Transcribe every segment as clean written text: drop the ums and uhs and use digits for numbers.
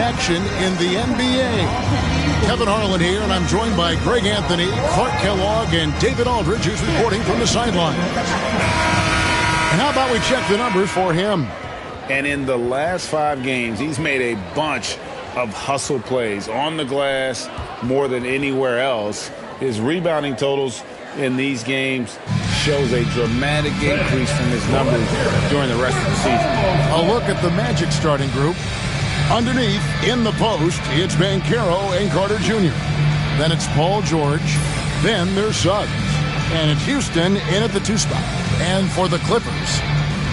action in the NBA. Kevin Harlan here, and I'm joined by Greg Anthony, Clark Kellogg, and David Aldridge, who's reporting from the sideline. And how about we check the numbers for him? And in the last 5 games, he's made a bunch of hustle plays on the glass more than anywhere else. His rebounding totals in these games shows a dramatic increase from his numbers during the rest of the season. A look at the Magic starting group. Underneath, in the post, it's Banchero and Carter Jr. Then it's Paul George. Then there's Suggs. And it's Houston in at the 2 spot. And for the Clippers,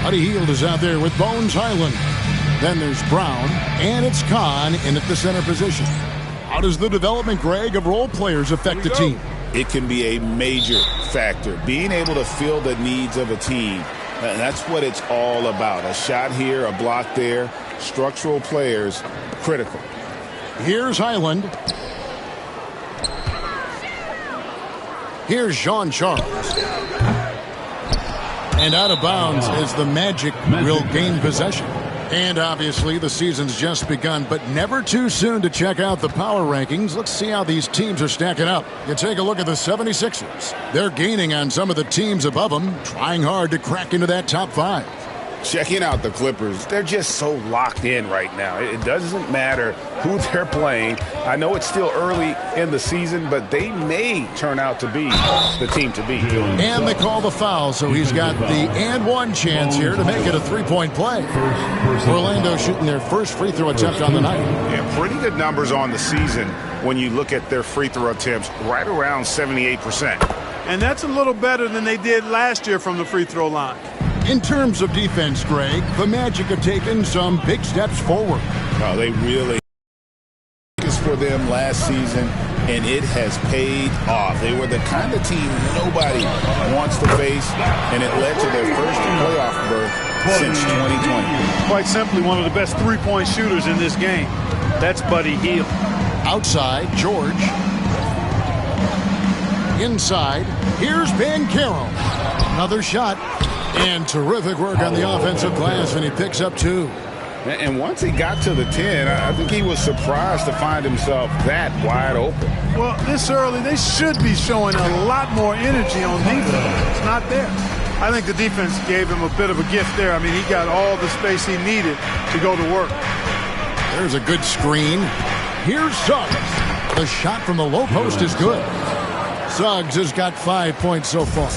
Buddy Hield is out there with Bones Highland. Then there's Brown, and it's Kahn in at the center position. How does the development, Greg, of role players affect the team? It can be a major factor. Being able to fill the needs of a team, and that's what it's all about. A shot here, a block there, structural players, critical. Here's Highland. Here's Jean Charles. And out of bounds as the Magic will gain possession. And obviously the season's just begun, but never too soon to check out the power rankings. Let's see how these teams are stacking up. You take a look at the 76ers. They're gaining on some of the teams above them, trying hard to crack into that top 5. Checking out the Clippers, they're just so locked in right now. It doesn't matter who they're playing. I know it's still early in the season, but they may turn out to be the team to beat. And they call the foul, so he's got the and one chance here to make it a 3-point play. Orlando shooting their first free throw attempt on the night. Yeah, pretty good numbers on the season when you look at their free throw attempts, right around 78%. And that's a little better than they did last year from the free throw line. In terms of defense, Greg, the Magic have taken some big steps forward. Oh, they really for them last season, and it has paid off. They were the kind of team nobody wants to face, and it led to their first playoff berth since 2020. Quite simply, one of the best three-point shooters in this game. That's Buddy Hield. Outside, George. Inside, here's Banchero. Another shot. And terrific work on the offensive glass, and he picks up 2. And once he got to the 10, I think he was surprised to find himself that wide open. Well, this early, they should be showing a lot more energy on defense. It's not there. I think the defense gave him a bit of a gift there. I mean, he got all the space he needed to go to work. There's a good screen. Here's Suggs. The shot from the low post is good. Suggs has got 5 points so far.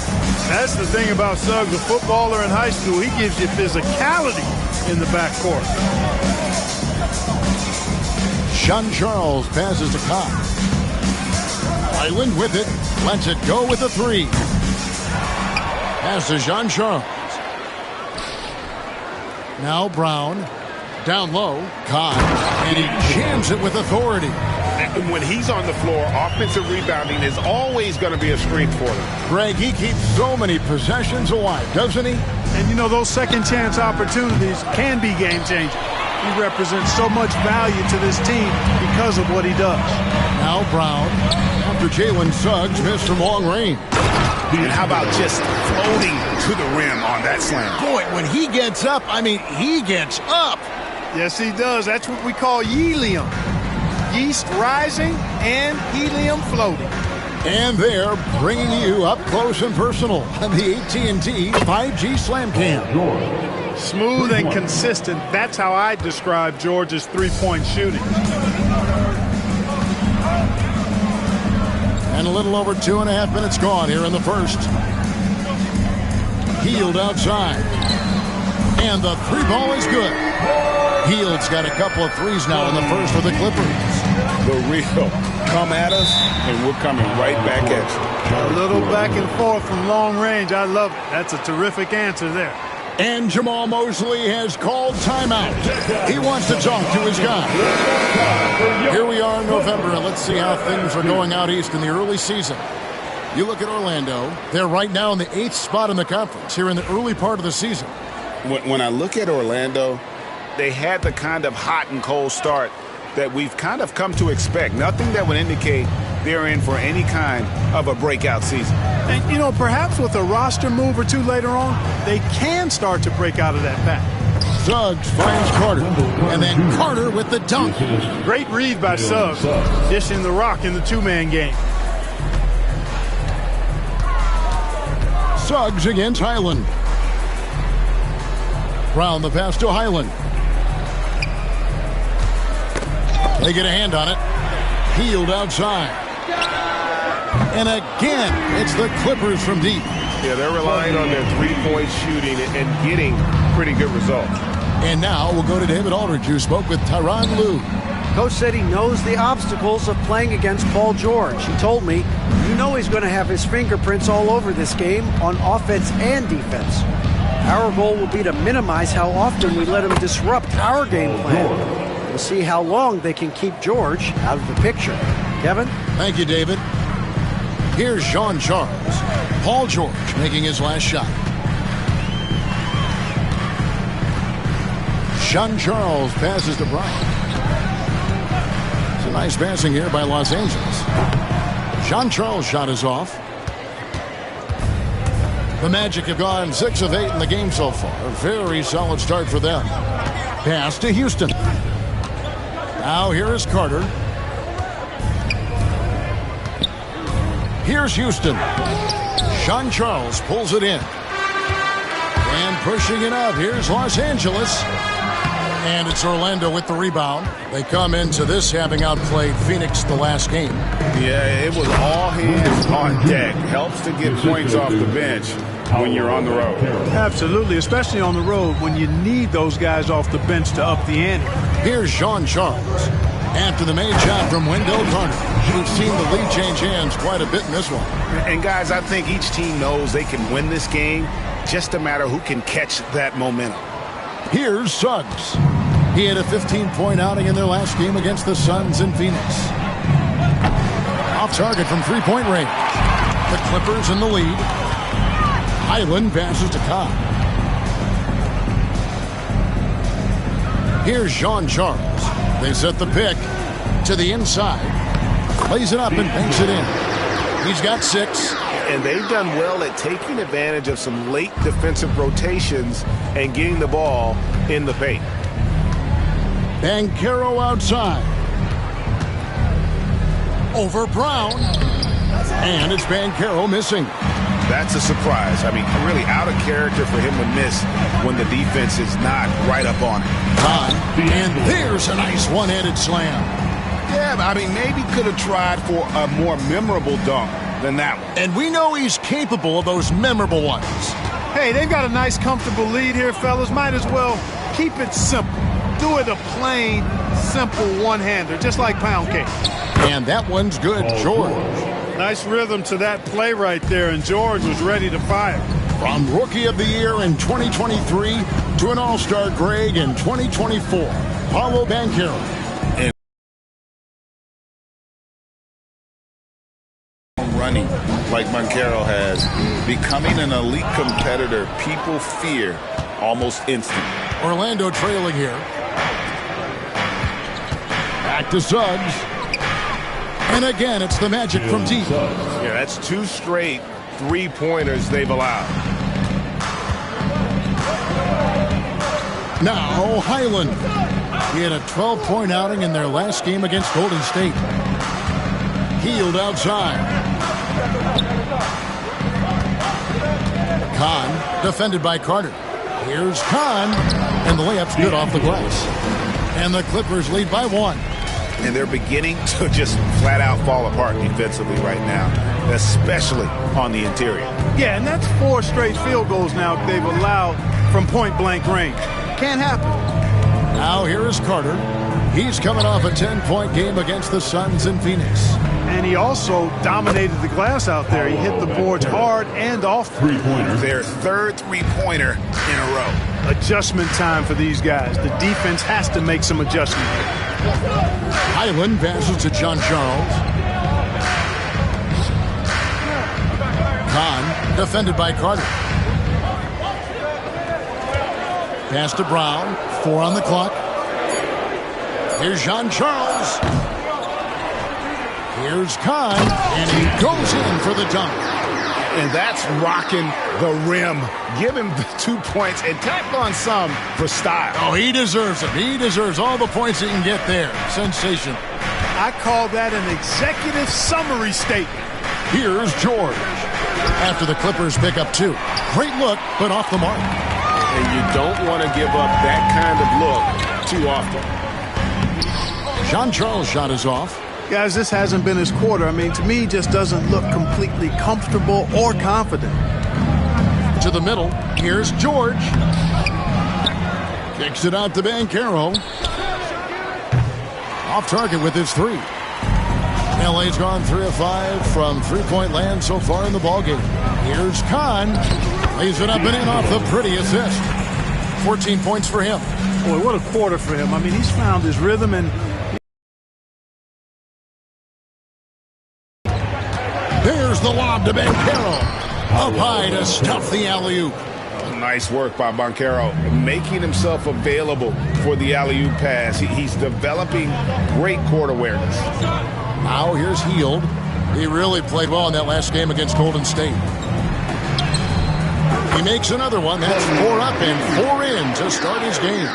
That's the thing about Suggs, a footballer in high school. He gives you physicality in the backcourt. Jean Charles passes to Kahn. Highland with it. Lets it go with a 3. Pass to Jean Charles. Now Brown. Down low. Kahn. And he jams it with authority. And when he's on the floor, offensive rebounding is always going to be a strength for them. Greg, he keeps so many possessions alive, doesn't he? And, you know, those second-chance opportunities can be game-changing. He represents so much value to this team because of what he does. Now Brown, after Jalen Suggs missed from long range. And how about just floating to the rim on that slam? Boy, when he gets up, I mean, he gets up. Yes, he does. That's what we call helium. Yeast rising and helium floating. And they're bringing you up close and personal on the AT&T 5G Slam Cam. Smooth and consistent. That's how I describe George's three-point shooting. And a little over 2.5 minutes gone here in the first. Hield outside. And the 3 ball is good. Hield's got a couple of threes now in the first for the Clippers. The real come at us, and we're coming right back at you. A little back and forth from long range. I love it. That's a terrific answer there. And Jamal Mosley has called timeout. He wants to talk to his guy. Here we are in November, and let's see how things are going out east in the early season. You look at Orlando. They're right now in the 8th spot in the conference here in the early part of the season. When I look at Orlando, they had the kind of hot and cold start that we've kind of come to expect. Nothing that would indicate they're in for any kind of a breakout season. And, you know, perhaps with a roster move or two later on, they can start to break out of that pack. Suggs finds Carter. And then Carter with the dunk. Great read by Suggs, dishing the rock in the two-man game. Suggs against Highland. Brown the pass to Highland. They get a hand on it. Healed outside. And again, it's the Clippers from deep. Yeah, they're relying on their three-point shooting and getting pretty good results. And now we'll go to David Aldridge, who spoke with Tyronn Lue. Coach said he knows the obstacles of playing against Paul George. He told me, you know he's going to have his fingerprints all over this game on offense and defense. Our goal will be to minimize how often we let him disrupt our game plan. We'll see how long they can keep George out of the picture. Kevin? Thank you, David. Here's Sean Charles. Paul George making his last shot. Sean Charles passes to Brown. It's a nice passing here by Los Angeles. Sean Charles' shot is off. The Magic have gone 6 of 8 in the game so far. A very solid start for them. Pass to Houston. Now here is Carter. Here's Houston. Sean Charles pulls it in. And pushing it up. Here's Los Angeles. And it's Orlando with the rebound. They come into this having outplayed Phoenix the last game. Yeah, it was all hands on deck. Helps to get points off the bench when you're on the road. Absolutely, especially on the road when you need those guys off the bench to up the ante. Here's Sean Charles. After the made shot from Wendell Carter. We've seen the lead change hands quite a bit in this one. And guys, I think each team knows they can win this game. Just a matter who can catch that momentum. Here's Suggs. He had a 15-point outing in their last game against the Suns in Phoenix. Off target from three-point range. The Clippers in the lead. Highland passes to Cobb. Here's Sean Charles. They set the pick to the inside. Plays it up and banks it in. He's got 6. And they've done well at taking advantage of some late defensive rotations and getting the ball in the paint. Banchero outside. Over Brown. And it's Banchero missing. That's a surprise. I mean, really out of character for him to miss when the defense is not right up on it. And there's a nice one-handed slam. Yeah, I mean, maybe could have tried for a more memorable dunk than that one. And we know he's capable of those memorable ones. Hey, they've got a nice, comfortable lead here, fellas. Might as well keep it simple. Do it a plain, simple one-hander, just like pound cake. And that one's good, George. Nice rhythm to that play right there, and George was ready to fire. From Rookie of the Year in 2023 to an All-Star Greg in 2024, Paolo Banchero. Running like Banchero has, becoming an elite competitor, people fear almost instantly. Orlando trailing here. Back to Suggs. And again, it's the Magic from deep. Yeah, that's 2 straight three-pointers they've allowed. Now Highland. He had a 12-point outing in their last game against Golden State. Healed outside. Kahn defended by Carter. Here's Kahn. And the layup's good off the glass. And the Clippers lead by 1. And they're beginning to just flat out fall apart defensively right now, especially on the interior. Yeah, and that's 4 straight field goals now they've allowed from point-blank range. Can't happen. Now here is Carter. He's coming off a 10-point game against the Suns in Phoenix. And he also dominated the glass out there. He hit the boards hard and off. Three-pointer. Their 3rd three-pointer in a row. Adjustment time for these guys. The defense has to make some adjustment. Highland passes to John Charles. Kahn defended by Carter. Pass to Brown. 4 on the clock. Here's Jean Charles. Here's Kahn, and he goes in for the dunk. And that's rocking the rim. Give him the 2 points and tack on some for style. Oh, he deserves it. He deserves all the points he can get there. Sensation. I call that an executive summary statement. Here's George. After the Clippers pick up 2. Great look, but off the mark. And you don't want to give up that kind of look too often. John Charles' shot is off. Guys, this hasn't been his quarter. I mean, to me, he just doesn't look completely comfortable or confident. To the middle. Here's George. Kicks it out to Banchero. Off target with his 3. LA's gone 3 of 5 from three-point land so far in the ballgame. Here's Kahn. Lays it up and in off the pretty assist. 14 points for him. Boy, what a quarter for him. I mean, he's found his rhythm and... There's the lob to Banchero. Up high to stuff the alley-oop. Nice work by Banchero, making himself available for the alley-oop pass. He's developing great court awareness. Now here's Hield. He really played well in that last game against Golden State. He makes another one. That's 4 up and 4 in to start his game.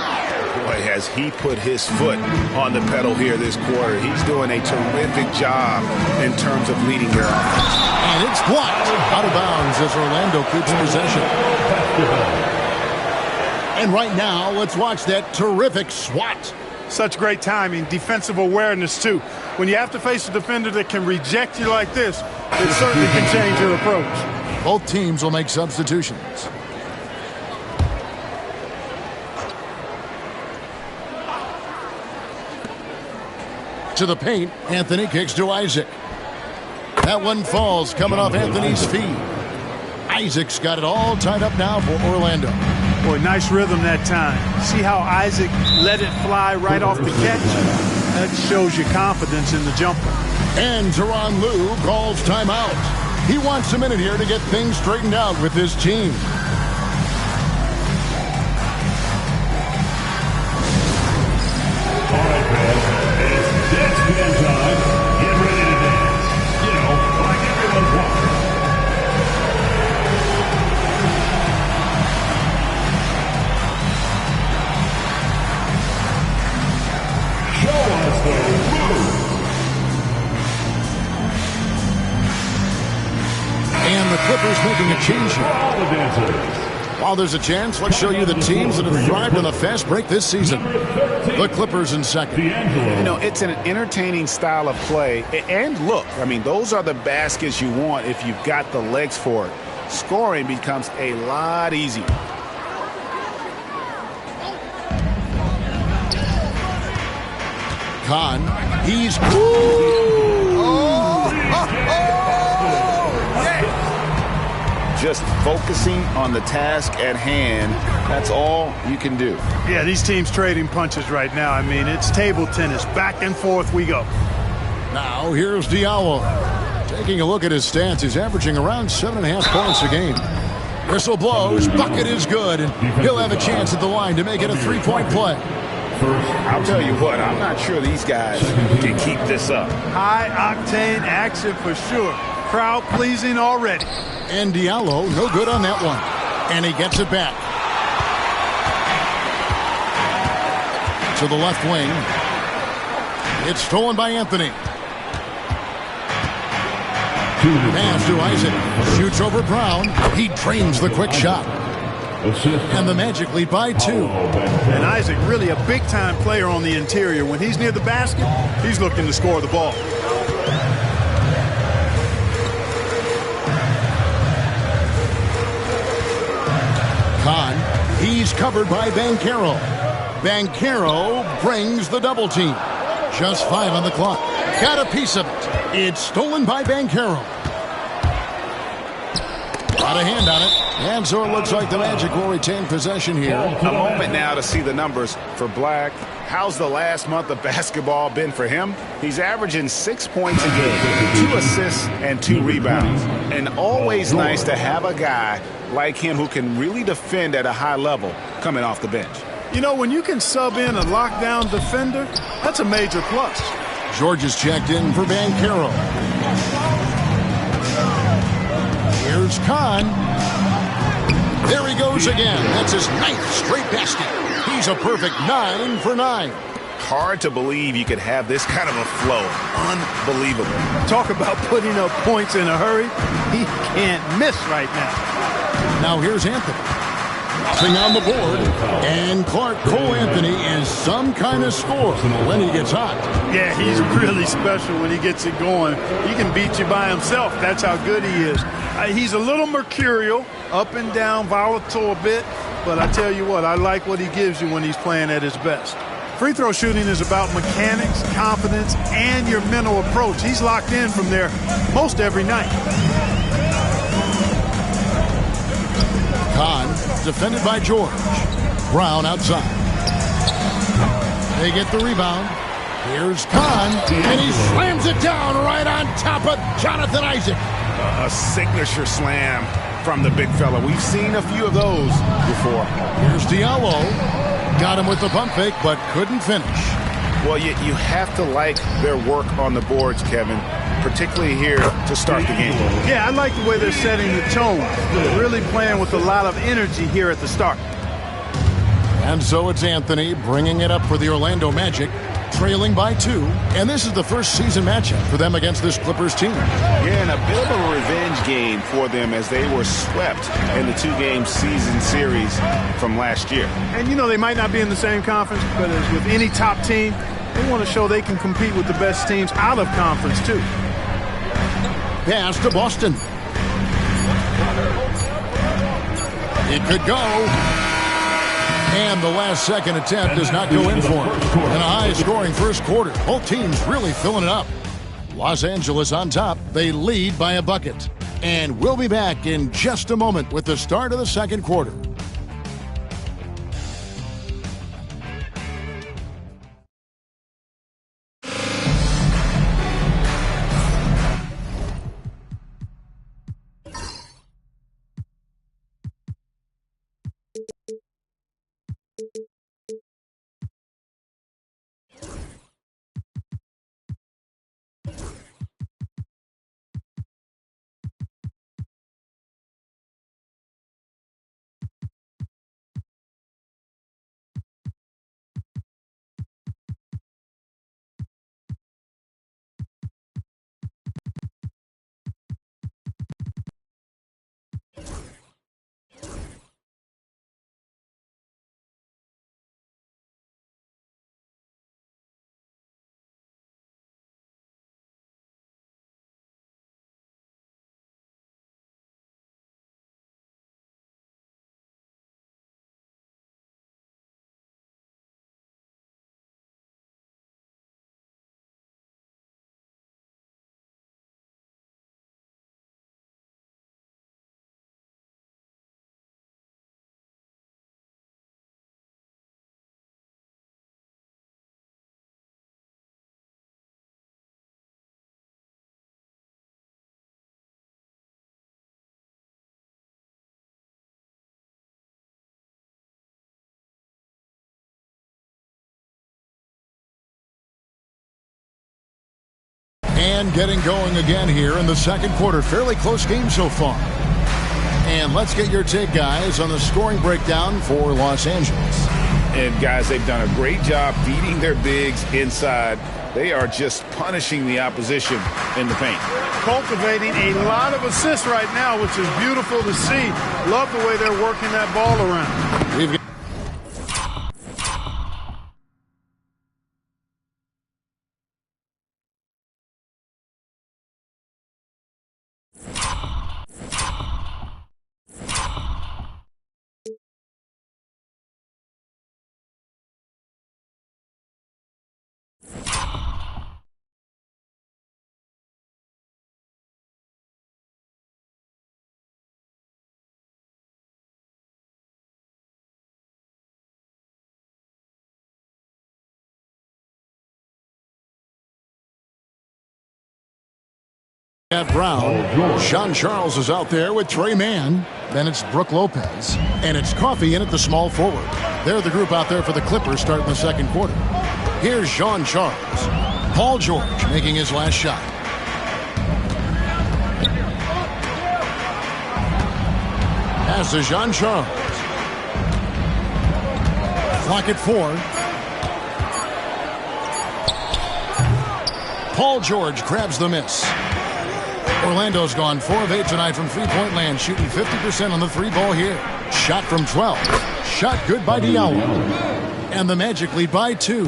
Boy, has he put his foot on the pedal here this quarter. He's doing a terrific job in terms of leading their offense. And it's blocked out of bounds as Orlando keeps possession. And right now, let's watch that terrific swat. Such great timing, defensive awareness, too. When you have to face a defender that can reject you like this, it certainly can change your approach. Both teams will make substitutions. To the paint, Anthony kicks to Isaac. That one falls, coming off Anthony's feet. Isaac's got it all tied up now for Orlando. Boy, nice rhythm that time. See how Isaac let it fly right off the catch? That shows you confidence in the jumper. And Tyronn Lue calls timeout. He wants a minute here to get things straightened out with his team. All right, man. It's dance time. Get ready to dance. You know, like everyone wants. Show us the move. And the Clippers making a change here. All the dancers. While there's a chance, let's show you the teams that have thrived on a fast break this season. The Clippers in second. You know, it's an entertaining style of play. And look, I mean, those are the baskets you want if you've got the legs for it. Scoring becomes a lot easier. Kahn, he's... Just focusing on the task at hand, that's all you can do. Yeah, these teams trading punches right now. I mean, it's table tennis. Back and forth we go. Now here's Diallo. Taking a look at his stats, he's averaging around 7.5 points a game. Whistle blows, bucket is good, and he'll have a chance at the line to make it a 3-point play. I'll tell you what, I'm not sure these guys can keep this up. High-octane action for sure. Crowd pleasing already. And Diallo, no good on that one. And he gets it back. To the left wing. It's stolen by Anthony. Pass to Isaac. Shoots over Brown. He drains the quick shot. And the Magic lead by 2. And Isaac, really a big-time player on the interior. When he's near the basket, he's looking to score the ball. Kahn, he's covered by Banchero. Banchero brings the double team. Just 5 on the clock. Got a piece of it. It's stolen by Banchero. Got a hand on it. And so it looks like the Magic will retain possession here. A moment now to see the numbers for Black. How's the last month of basketball been for him? He's averaging 6 points a game, 2 assists, and 2 rebounds. And always nice to have a guy like him who can really defend at a high level coming off the bench. You know, when you can sub in a lockdown defender, that's a major plus. George is checked in for Banchero. Here's Kahn. There he goes again. That's his 9th straight basket. He's a perfect 9 for 9. Hard to believe you could have this kind of a flow. Unbelievable. Talk about putting up points in a hurry. He can't miss right now. Now here's Anthony. Thing on the board. And Clark Cole Anthony is some kind of scorer when he gets hot. Yeah, he's really special when he gets it going. He can beat you by himself. That's how good he is. He's a little mercurial, up and down, volatile a bit. But I tell you what, I like what he gives you when he's playing at his best. Free throw shooting is about mechanics, confidence, and your mental approach. He's locked in from there most every night. Kahn, defended by George. Brown outside. They get the rebound. Here's Kahn, and he slams it down right on top of Jonathan Isaac. A signature slam from the big fella. We've seen a few of those before. Here's Diallo. Got him with the pump fake, but couldn't finish. Well, you have to like their work on the boards, Kevin, particularly here to start the game. Yeah, I like the way they're setting the tone. They're really playing with a lot of energy here at the start. And so it's Anthony bringing it up for the Orlando Magic, trailing by 2. And this is the first season matchup for them against this Clippers team. Yeah, and a bit of a revenge game for them as they were swept in the 2-game season series from last year. And, you know, they might not be in the same conference, but as with any top team, they want to show they can compete with the best teams out of conference, too. Pass to Boston. It could go. And the last-second attempt does not go in for him. In a high-scoring first quarter, both teams really filling it up. Los Angeles on top. They lead by a bucket. And we'll be back in just a moment with the start of the second quarter. And getting going again here in the second quarter. Fairly close game so far. And let's get your take, guys, on the scoring breakdown for Los Angeles. And, guys, they've done a great job feeding their bigs inside. They are just punishing the opposition in the paint. Cultivating a lot of assists right now, which is beautiful to see. Love the way they're working that ball around. We've got Brown. Sean Charles is out there with Trey Mann. Then it's Brook Lopez. And it's Coffey in at the small forward. They're the group out there for the Clippers starting the second quarter. Here's Sean Charles. Paul George making his last shot. Pass to Jean Charles. Clock at 4. Paul George grabs the miss. Orlando's gone 4 of 8 tonight from three-point land, shooting 50% on the three ball here. Shot from 12. Shot good by Diallo. And the Magic lead by 2.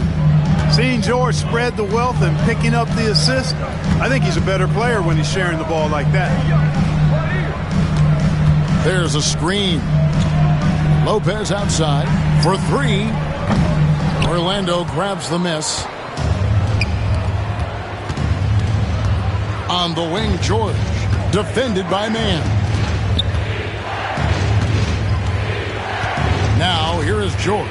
Seeing George spread the wealth and picking up the assist, I think he's a better player when he's sharing the ball like that. There's a screen. Lopez outside for 3. Orlando grabs the miss. On the wing, George, defended by Mann. Now, here is George.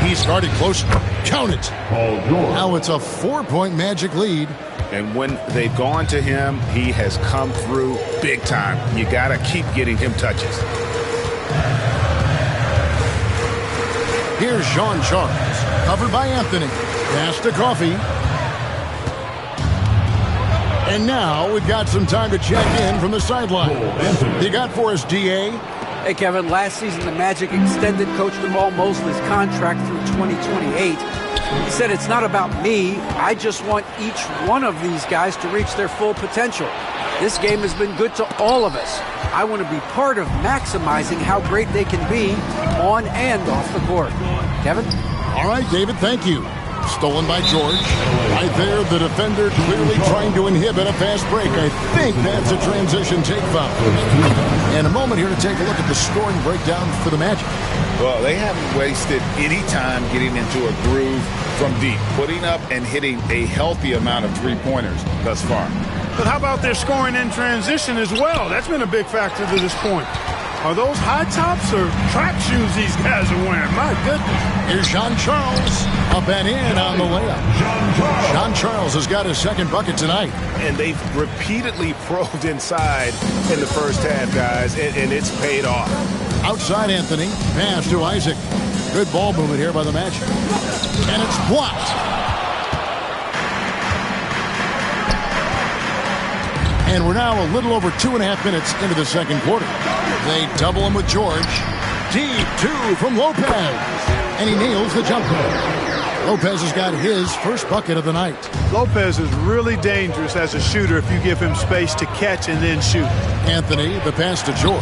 He started close. Count it. Now it's a 4-point Magic lead. And when they've gone to him, he has come through big time. You got to keep getting him touches. Here's Jean Charles, covered by Anthony. Pass to Coffey. And now we've got some time to check in from the sideline. You got for us, D.A.? Hey, Kevin, last season the Magic extended Coach Jamal Mosley's contract through 2028. He said, it's not about me. I just want each one of these guys to reach their full potential. This game has been good to all of us. I want to be part of maximizing how great they can be on and off the court. Kevin? All right, David, thank you. Stolen by George. Right there, the defender clearly trying to inhibit a fast break. I think that's a transition take foul. And a moment here to take a look at the scoring breakdown for the Magic. Well, they haven't wasted any time getting into a groove from deep, putting up and hitting a healthy amount of three-pointers thus far. But how about their scoring in transition as well? That's been a big factor to this point. Are those high tops or track shoes these guys are wearing? My goodness. Here's Jean Charles. Up and in on the layup. Jean Charles has got his second bucket tonight. And they've repeatedly probed inside in the first half, guys, and it's paid off. Outside Anthony. Pass to Isaac. Good ball movement here by the Magic. And it's blocked. And we're now a little over 2.5 minutes into the second quarter. They double him with George. Deep 2 from Lopez. And he nails the jumper. Lopez has got his first bucket of the night. Lopez is really dangerous as a shooter if you give him space to catch and then shoot. Anthony, the pass to George.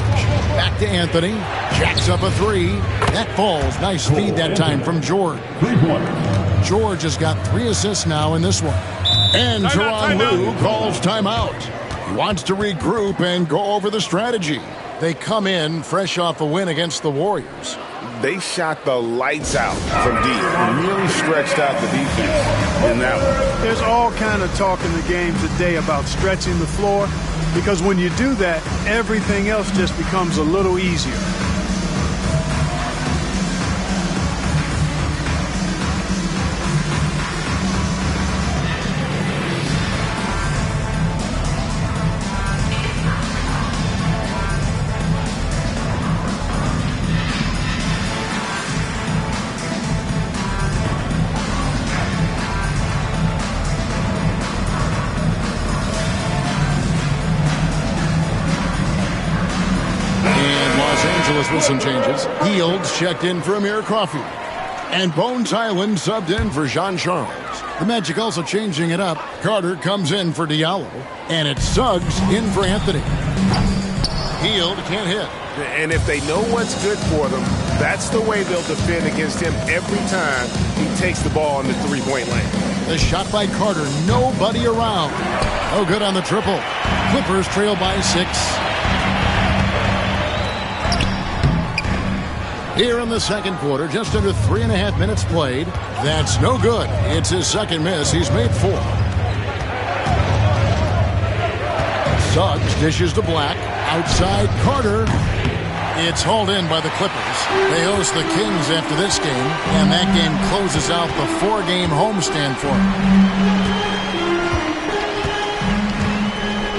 Back to Anthony. Jacks up a 3. That falls. Nice feed that time from George. George has got 3 assists now in this one. And Tyronn Lue calls timeout. He wants to regroup and go over the strategy. They come in fresh off a win against the Warriors. They shot the lights out from deep. Really stretched out the defense in that one. There's all kind of talk in the game today about stretching the floor, because when you do that, everything else just becomes a little easier. With some changes. Hield checked in for Amir Coffey. And Bones Hyland subbed in for Jean Charles. The Magic also changing it up. Carter comes in for Diallo. And it's Suggs in for Anthony. Hield can't hit. And if they know what's good for them, that's the way they'll defend against him every time he takes the ball in the three-point lane. The shot by Carter. Nobody around. Oh, good on the triple. Clippers trail by 6. Here in the second quarter, just under 3.5 minutes played. That's no good. It's his second miss. He's made 4. Suggs dishes to Black. Outside Carter. It's hauled in by the Clippers. They host the Kings after this game, and that game closes out the 4-game homestand for them.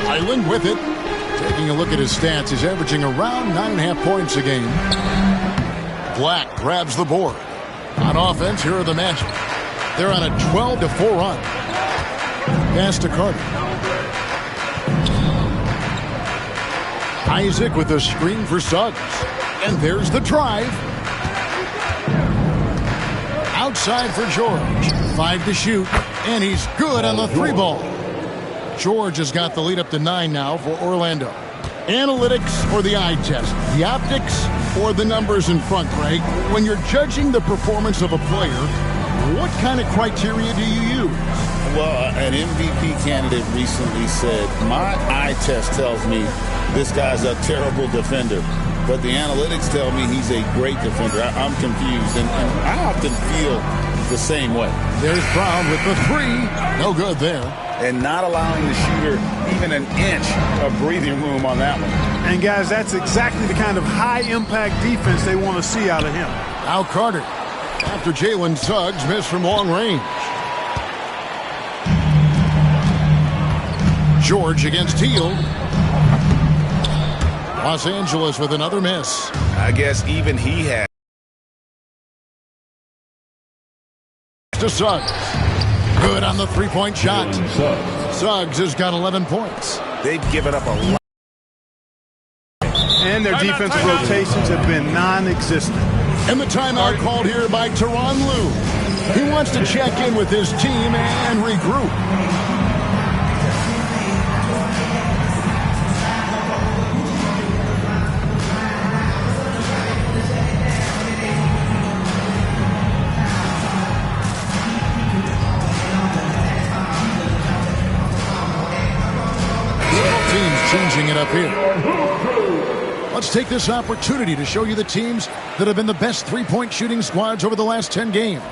Hyland with it. Taking a look at his stats, he's averaging around 9.5 points a game. Black grabs the board. On offense, here are the Magic. They're on a 12-4 run. Pass to Carter. Isaac with a screen for Suggs. And there's the drive. Outside for George. 5 to shoot. And he's good on the 3-ball. George has got the lead up to 9 now for Orlando. Analytics or the eye test? The optics or the numbers in front, Greg? When you're judging the performance of a player, what kind of criteria do you use? Well, an MVP candidate recently said, my eye test tells me this guy's a terrible defender, but the analytics tell me he's a great defender. I'm confused, and I often feel the same way. There's Brown with the 3. No good there. And not allowing the shooter even an inch of breathing room on that one. And, guys, that's exactly the kind of high-impact defense they want to see out of him. Now Carter, after Jalen Suggs missed from long range. George against Hield. Los Angeles with another miss. I guess even he had. To Suggs. Good on the 3-point shot. Suggs has got 11 points. They've given up a lot. And their defensive rotations have been non-existent. And the timeout called here by Tyronn Lue. He wants to check in with his team and regroup. Changing it up here. Let's take this opportunity to show you the teams that have been the best three-point shooting squads over the last 10 games.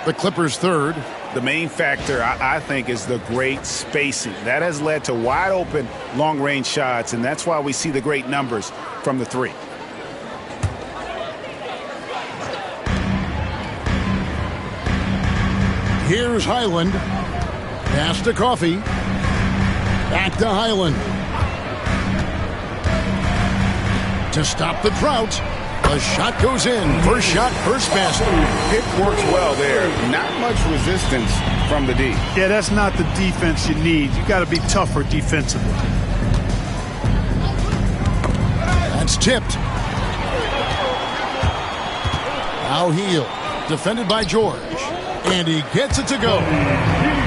The Clippers third. The main factor, I think, is the great spacing. That has led to wide-open long-range shots, and that's why we see the great numbers from the 3. Here's Highland. Pass to Coffey. Back to Highland. To stop the drought. The shot goes in. First shot, first basket. It works well there. Not much resistance from the D. Yeah, that's not the defense you need. You got to be tougher defensively. That's tipped. Now Hield. Defended by George. And he gets it to go.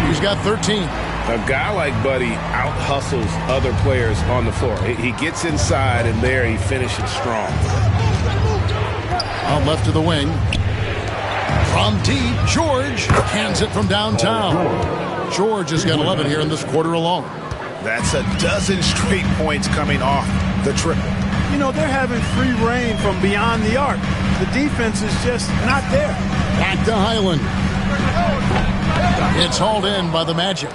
He's got 13. A guy like Buddy out-hustles other players on the floor. He gets inside, and there he finishes strong. Out left to the wing. From deep, George hands it from downtown. George has got 11 here in this quarter alone. That's a dozen straight points coming off the triple. You know, they're having free reign from beyond the arc. The defense is just not there. Back to Highland. It's hauled in by the Magic.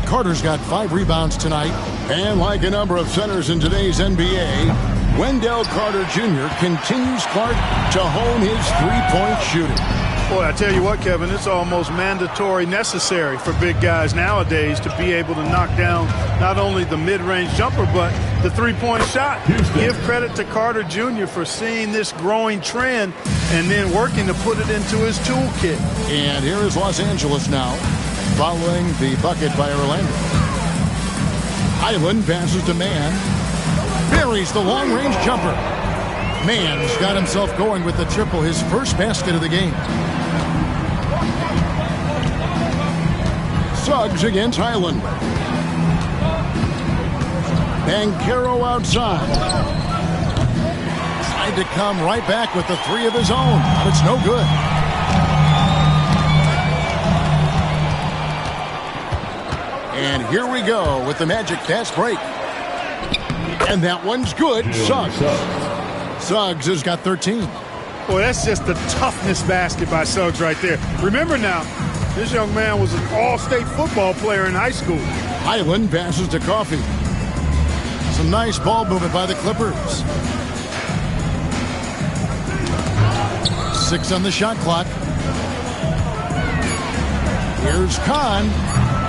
Carter's got 5 rebounds tonight. And like a number of centers in today's NBA, Wendell Carter Jr. continues, Clark, to hone his three-point shooting. Boy, I tell you what, Kevin, it's almost mandatory necessary for big guys nowadays to be able to knock down not only the mid-range jumper, but the three-point shot. Give credit to Carter Jr. for seeing this growing trend and then working to put it into his toolkit. And here is Los Angeles now, following the bucket by Orlando. Highland passes to Mann. Buries the long-range jumper. Mann's got himself going with the triple, his first basket of the game. Suggs against Highland. Banchero outside. Tried to come right back with the 3 of his own, but it's no good. And here we go with the Magic fast break. And that one's good. Suggs. Suggs has got 13. Boy, that's just the toughness basket by Suggs right there. Remember now, this young man was an all-state football player in high school. Highland passes to Coffey. Some nice ball movement by the Clippers. 6 on the shot clock. Here's Kahn.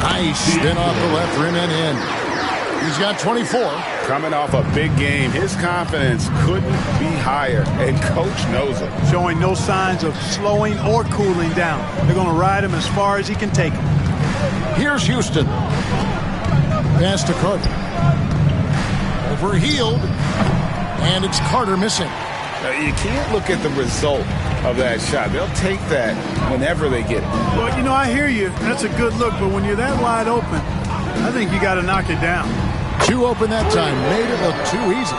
Nice spin off the left rim and in. He's got 24. Coming off a big game, his confidence couldn't be higher, and coach knows it. Showing no signs of slowing or cooling down. They're going to ride him as far as he can take him. Here's Houston. Pass to Carter. Over Hield. And it's Carter missing. You can't look at the result of that shot. They'll take that whenever they get it. Well, you know, I hear you. That's a good look, but when you're that wide open, I think you got to knock it down. Too open that time. Made it look too easy.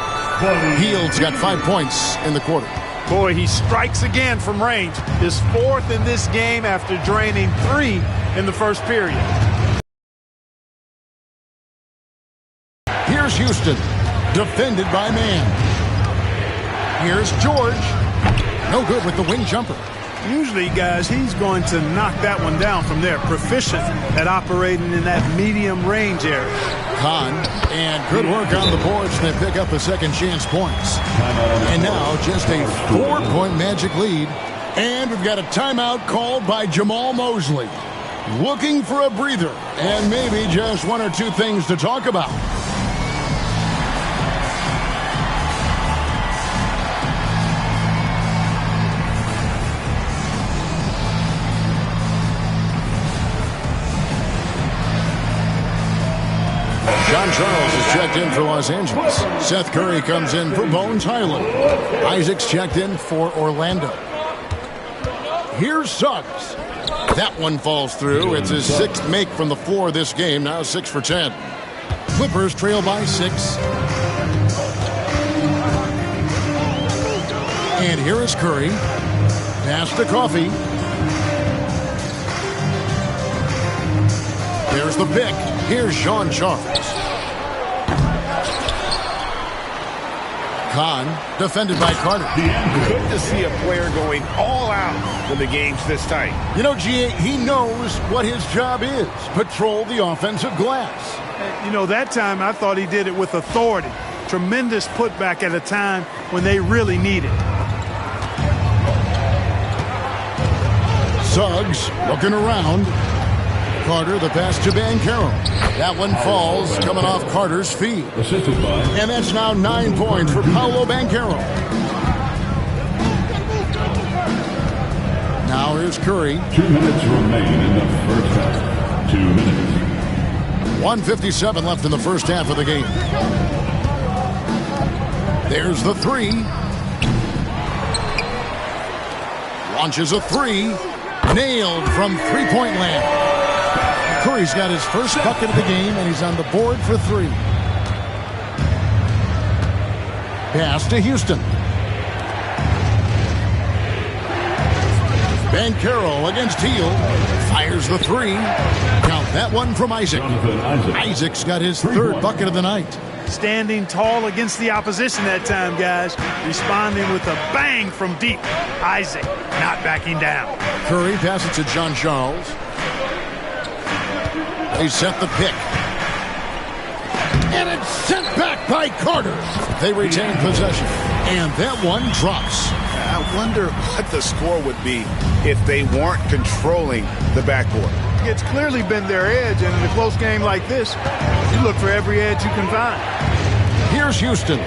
Hields got 5 points in the quarter. Boy, he strikes again from range. His 4th in this game after draining 3 in the first period. Here's Houston, defended by man. Here's George. No good with the wing jumper. Usually, guys, he's going to knock that one down from there. Proficient at operating in that medium range area. Kahn, and good work on the boards. They pick up a second chance points. And now just a 4-point Magic lead. And we've got a timeout called by Jamal Mosley. Looking for a breather and maybe just 1 or 2 things to talk about. John Charles is checked in for Los Angeles. Seth Curry comes in for Bones Highland. Isaac's checked in for Orlando. Here's Suggs. That one falls through. It's his 6th make from the floor this game. Now 6 for 10. Clippers trail by 6. And here is Curry. Pass to Coffee. There's the pick. Here's Sean Charles. Kahn, defended by Carter. Good to see a player going all out when the game's this tight. You know, G.A., he knows what his job is. Patrol the offensive glass. You know, that time I thought he did it with authority. Tremendous putback at a time when they really need it. Suggs looking around. Carter, the pass to Banchero. That one falls, coming off Carter's feet. And that's now 9 points for Paolo Banchero. Now here's Curry. 2 minutes remain in the first half. 2 minutes. 1:57 left in the first half of the game. There's the 3. Launches a 3. Nailed from three-point land. Curry's got his first bucket of the game, and he's on the board for 3. Pass to Houston. Banchero against Hield. Fires the 3. Count that one from Isaac. Isaac's got his 3rd bucket of the night. Standing tall against the opposition that time, guys. Responding with a bang from deep. Isaac not backing down. Curry passes to John Charles. They set the pick. And it's sent back by Carter. They retain possession. And that one drops. I wonder what the score would be if they weren't controlling the backboard. It's clearly been their edge, and in a close game like this, you look for every edge you can find. Here's Houston.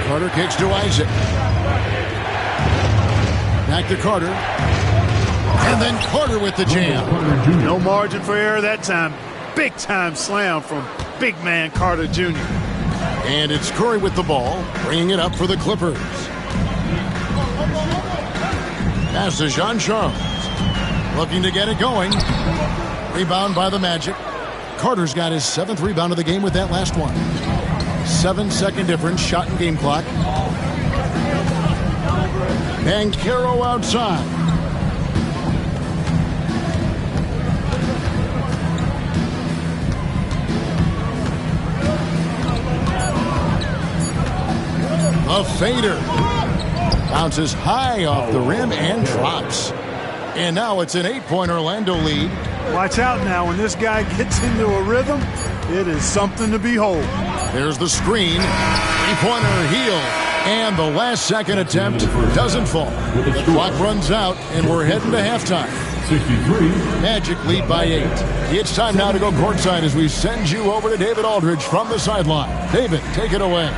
Carter kicks to Isaac. Back to Carter. And then Carter with the jam. No margin for error that time. Big time slam from big man Carter Jr. And it's Curry with the ball, bringing it up for the Clippers. Pass to Jean Charles. Looking to get it going. Rebound by the Magic. Carter's got his 7th rebound of the game with that last one. 7-second difference, shot and game clock. Banchero outside. A fader. Bounces high off the rim and drops. And now it's an 8-point Orlando lead. Watch out now. When this guy gets into a rhythm, it is something to behold. There's the screen. 3-pointer Hield. And the last second attempt doesn't fall. The clock runs out, and we're heading to halftime. 63. Magic lead by 8. It's time now to go courtside as we send you over to David Aldridge from the sideline. David, take it away.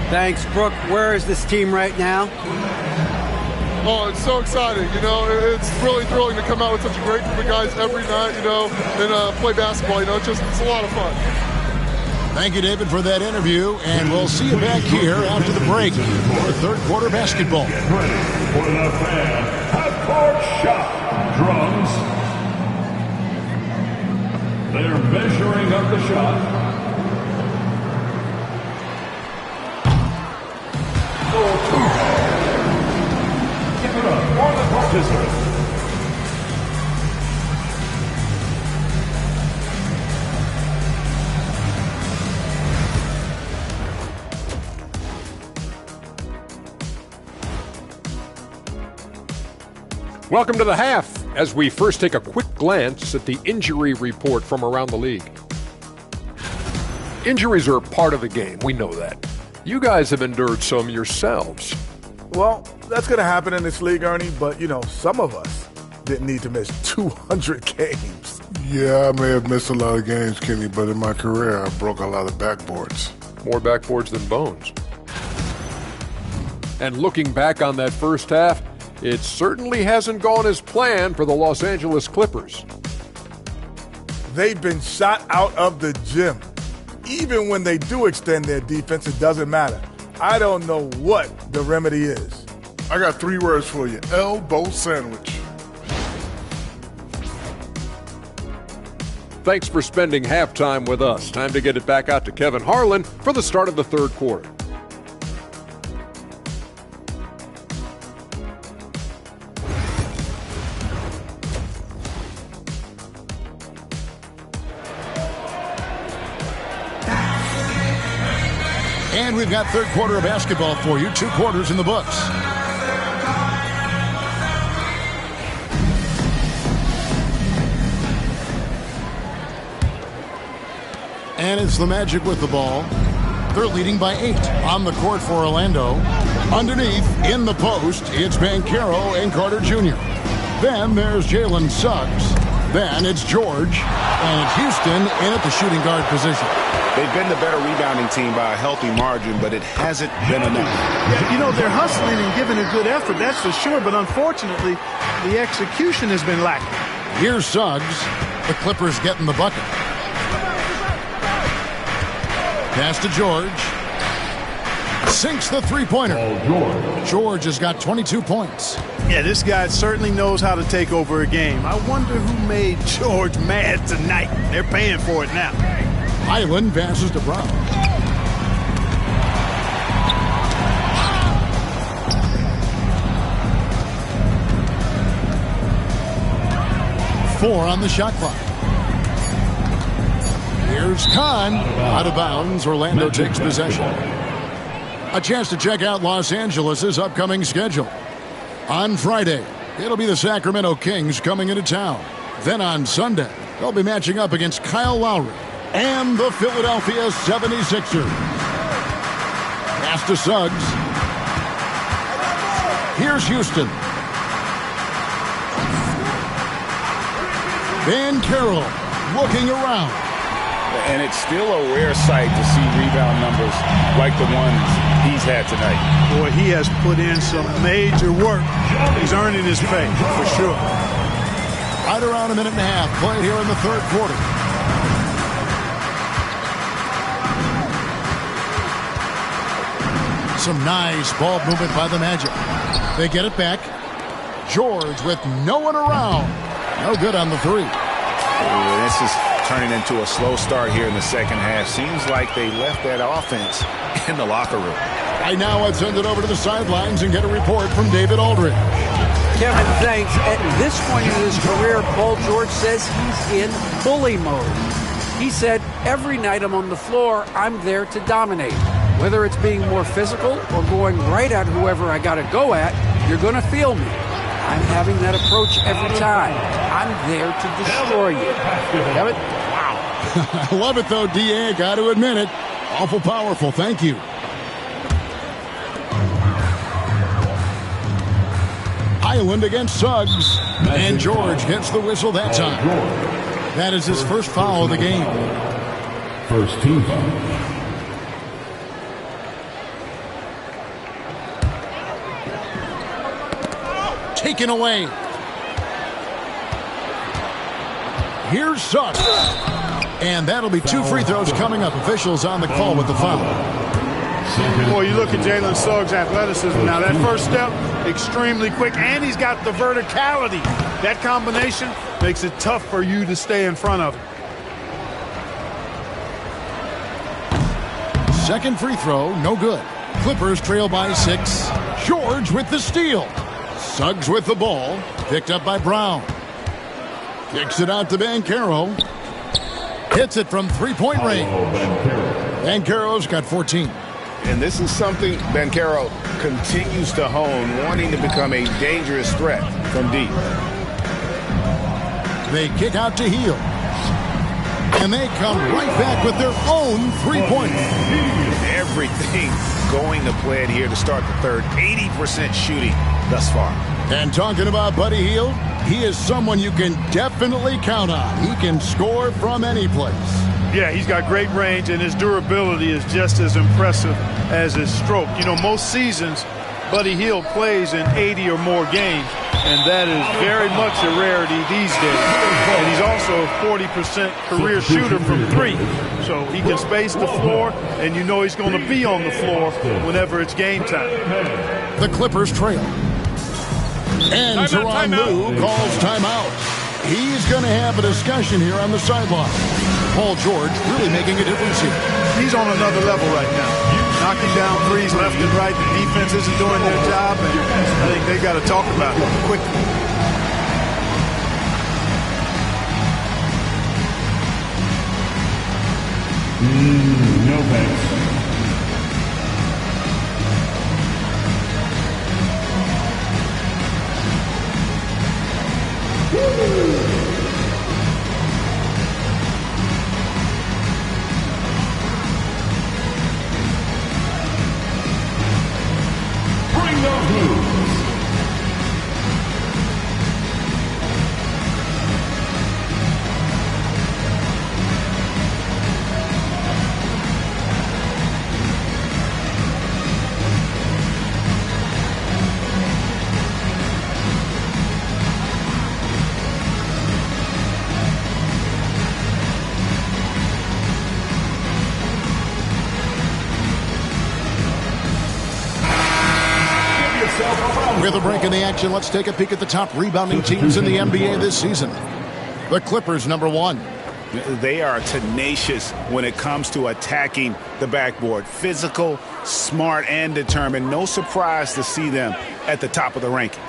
Thanks, Brooke. Where is this team right now? Oh, it's so exciting. You know, it's really thrilling to come out with such a great group of guys every night, you know, and play basketball. You know, it's a lot of fun. Thank you, David, for that interview, and we'll see you back here after the break for third quarter basketball. Get ready for the fan half-court shot. Drums. They're measuring up the shot. Give it up for the participants. Welcome to the half, as we first take a quick glance at the injury report from around the league. Injuries are part of the game, we know that. You guys have endured some yourselves. Well, that's going to happen in this league, Ernie, but, some of us didn't need to miss 200 games. Yeah, I may have missed a lot of games, Kenny, but in my career, I broke a lot of backboards. More backboards than bones. And looking back on that first half, it certainly hasn't gone as planned for the Los Angeles Clippers. They've been shot out of the gym. Even when they do extend their defense, it doesn't matter. I don't know what the remedy is. I got 3 words for you. Elbow sandwich. Thanks for spending halftime with us. Time to get it back out to Kevin Harlan for the start of the third quarter. And we've got third quarter of basketball for you. 2 quarters in the books. And it's the Magic with the ball. They're leading by 8 on the court for Orlando. Underneath, in the post, it's Banchero and Carter Jr. Then there's Jalen Suggs. Then it's George. And it's Houston in at the shooting guard position. They've been the better rebounding team by a healthy margin, but it hasn't been enough. Yeah, they're hustling and giving a good effort, that's for sure. But unfortunately, the execution has been lacking. Here's Suggs. The Clippers getting the bucket. Pass to George. Sinks the three-pointer. George has got 22 points. Yeah, this guy certainly knows how to take over a game. I wonder who made George mad tonight. They're paying for it now. Highland passes to Brown. Four on the shot clock. Here's Kahn. Out of bounds. Orlando takes possession. A chance to check out Los Angeles' upcoming schedule. On Friday, it'll be the Sacramento Kings coming into town. Then on Sunday, they'll be matching up against Kyle Lowry and the Philadelphia 76ers. Pass to Suggs. Here's Houston. Banchero looking around. And it's still a rare sight to see rebound numbers like the ones he's had tonight. Boy, he has put in some major work. He's earning his pay, for sure. Right around a minute and a half played here in the third quarter. Some nice ball movement by the Magic. They get it back. George with no one around. No good on the three. This is turning into a slow start here in the second half. Seems like they left that offense in the locker room. Right now, let's send it over to the sidelines and get a report from David Aldridge. Kevin, thanks. At this point in his career, Paul George says he's in bully mode. He said, every night I'm on the floor, I'm there to dominate. Whether it's being more physical or going right at whoever I got to go at, you're going to feel me. I'm having that approach every time. I'm there to destroy you. Kevin? Wow. I love it, though, D.A. Got to admit it. Awful powerful. Thank you. Highland against Suggs. And George gets the whistle that time. That is his first foul of the game. First team foul. Taken away. Here's Suggs. And that'll be 2 free throws coming up. Officials on the call with the foul. Boy, you look at Jalen Suggs' athleticism now. That first step, extremely quick, and he's got the verticality. That combination makes it tough for you to stay in front of him. Second free throw, no good. Clippers trail by 6. George with the steal. Suggs with the ball. Picked up by Brown. Kicks it out to Banchero. Hits it from 3-point range. Banchero's got 14. And this is something Banchero continues to hone, wanting to become a dangerous threat from deep. They kick out to Hield. And they come right back with their own 3-pointer. Everything going to plan here to start the third. 80% shooting thus far. And talking about Buddy Hield, he is someone you can definitely count on. He can score from any place. Yeah, he's got great range, and his durability is just as impressive as his stroke. You know, most seasons, Buddy Hield plays in 80 or more games, and that is very much a rarity these days. And he's also a 40% career shooter from 3. So he can space the floor, and you know he's going to be on the floor whenever it's game time. The Clippers trail. And Tyronn Lue calls timeout. He's going to have a discussion here on the sideline. Paul George really making a difference here. He's on another level right now. Knocking down threes left and right. The defense isn't doing their job, and I think they got to talk about it quickly. No thanks. Bring the Blues. With a break in the action, let's take a peek at the top rebounding teams in the NBA this season. The Clippers, number 1. They are tenacious when it comes to attacking the backboard. Physical, smart, and determined. No surprise to see them at the top of the ranking.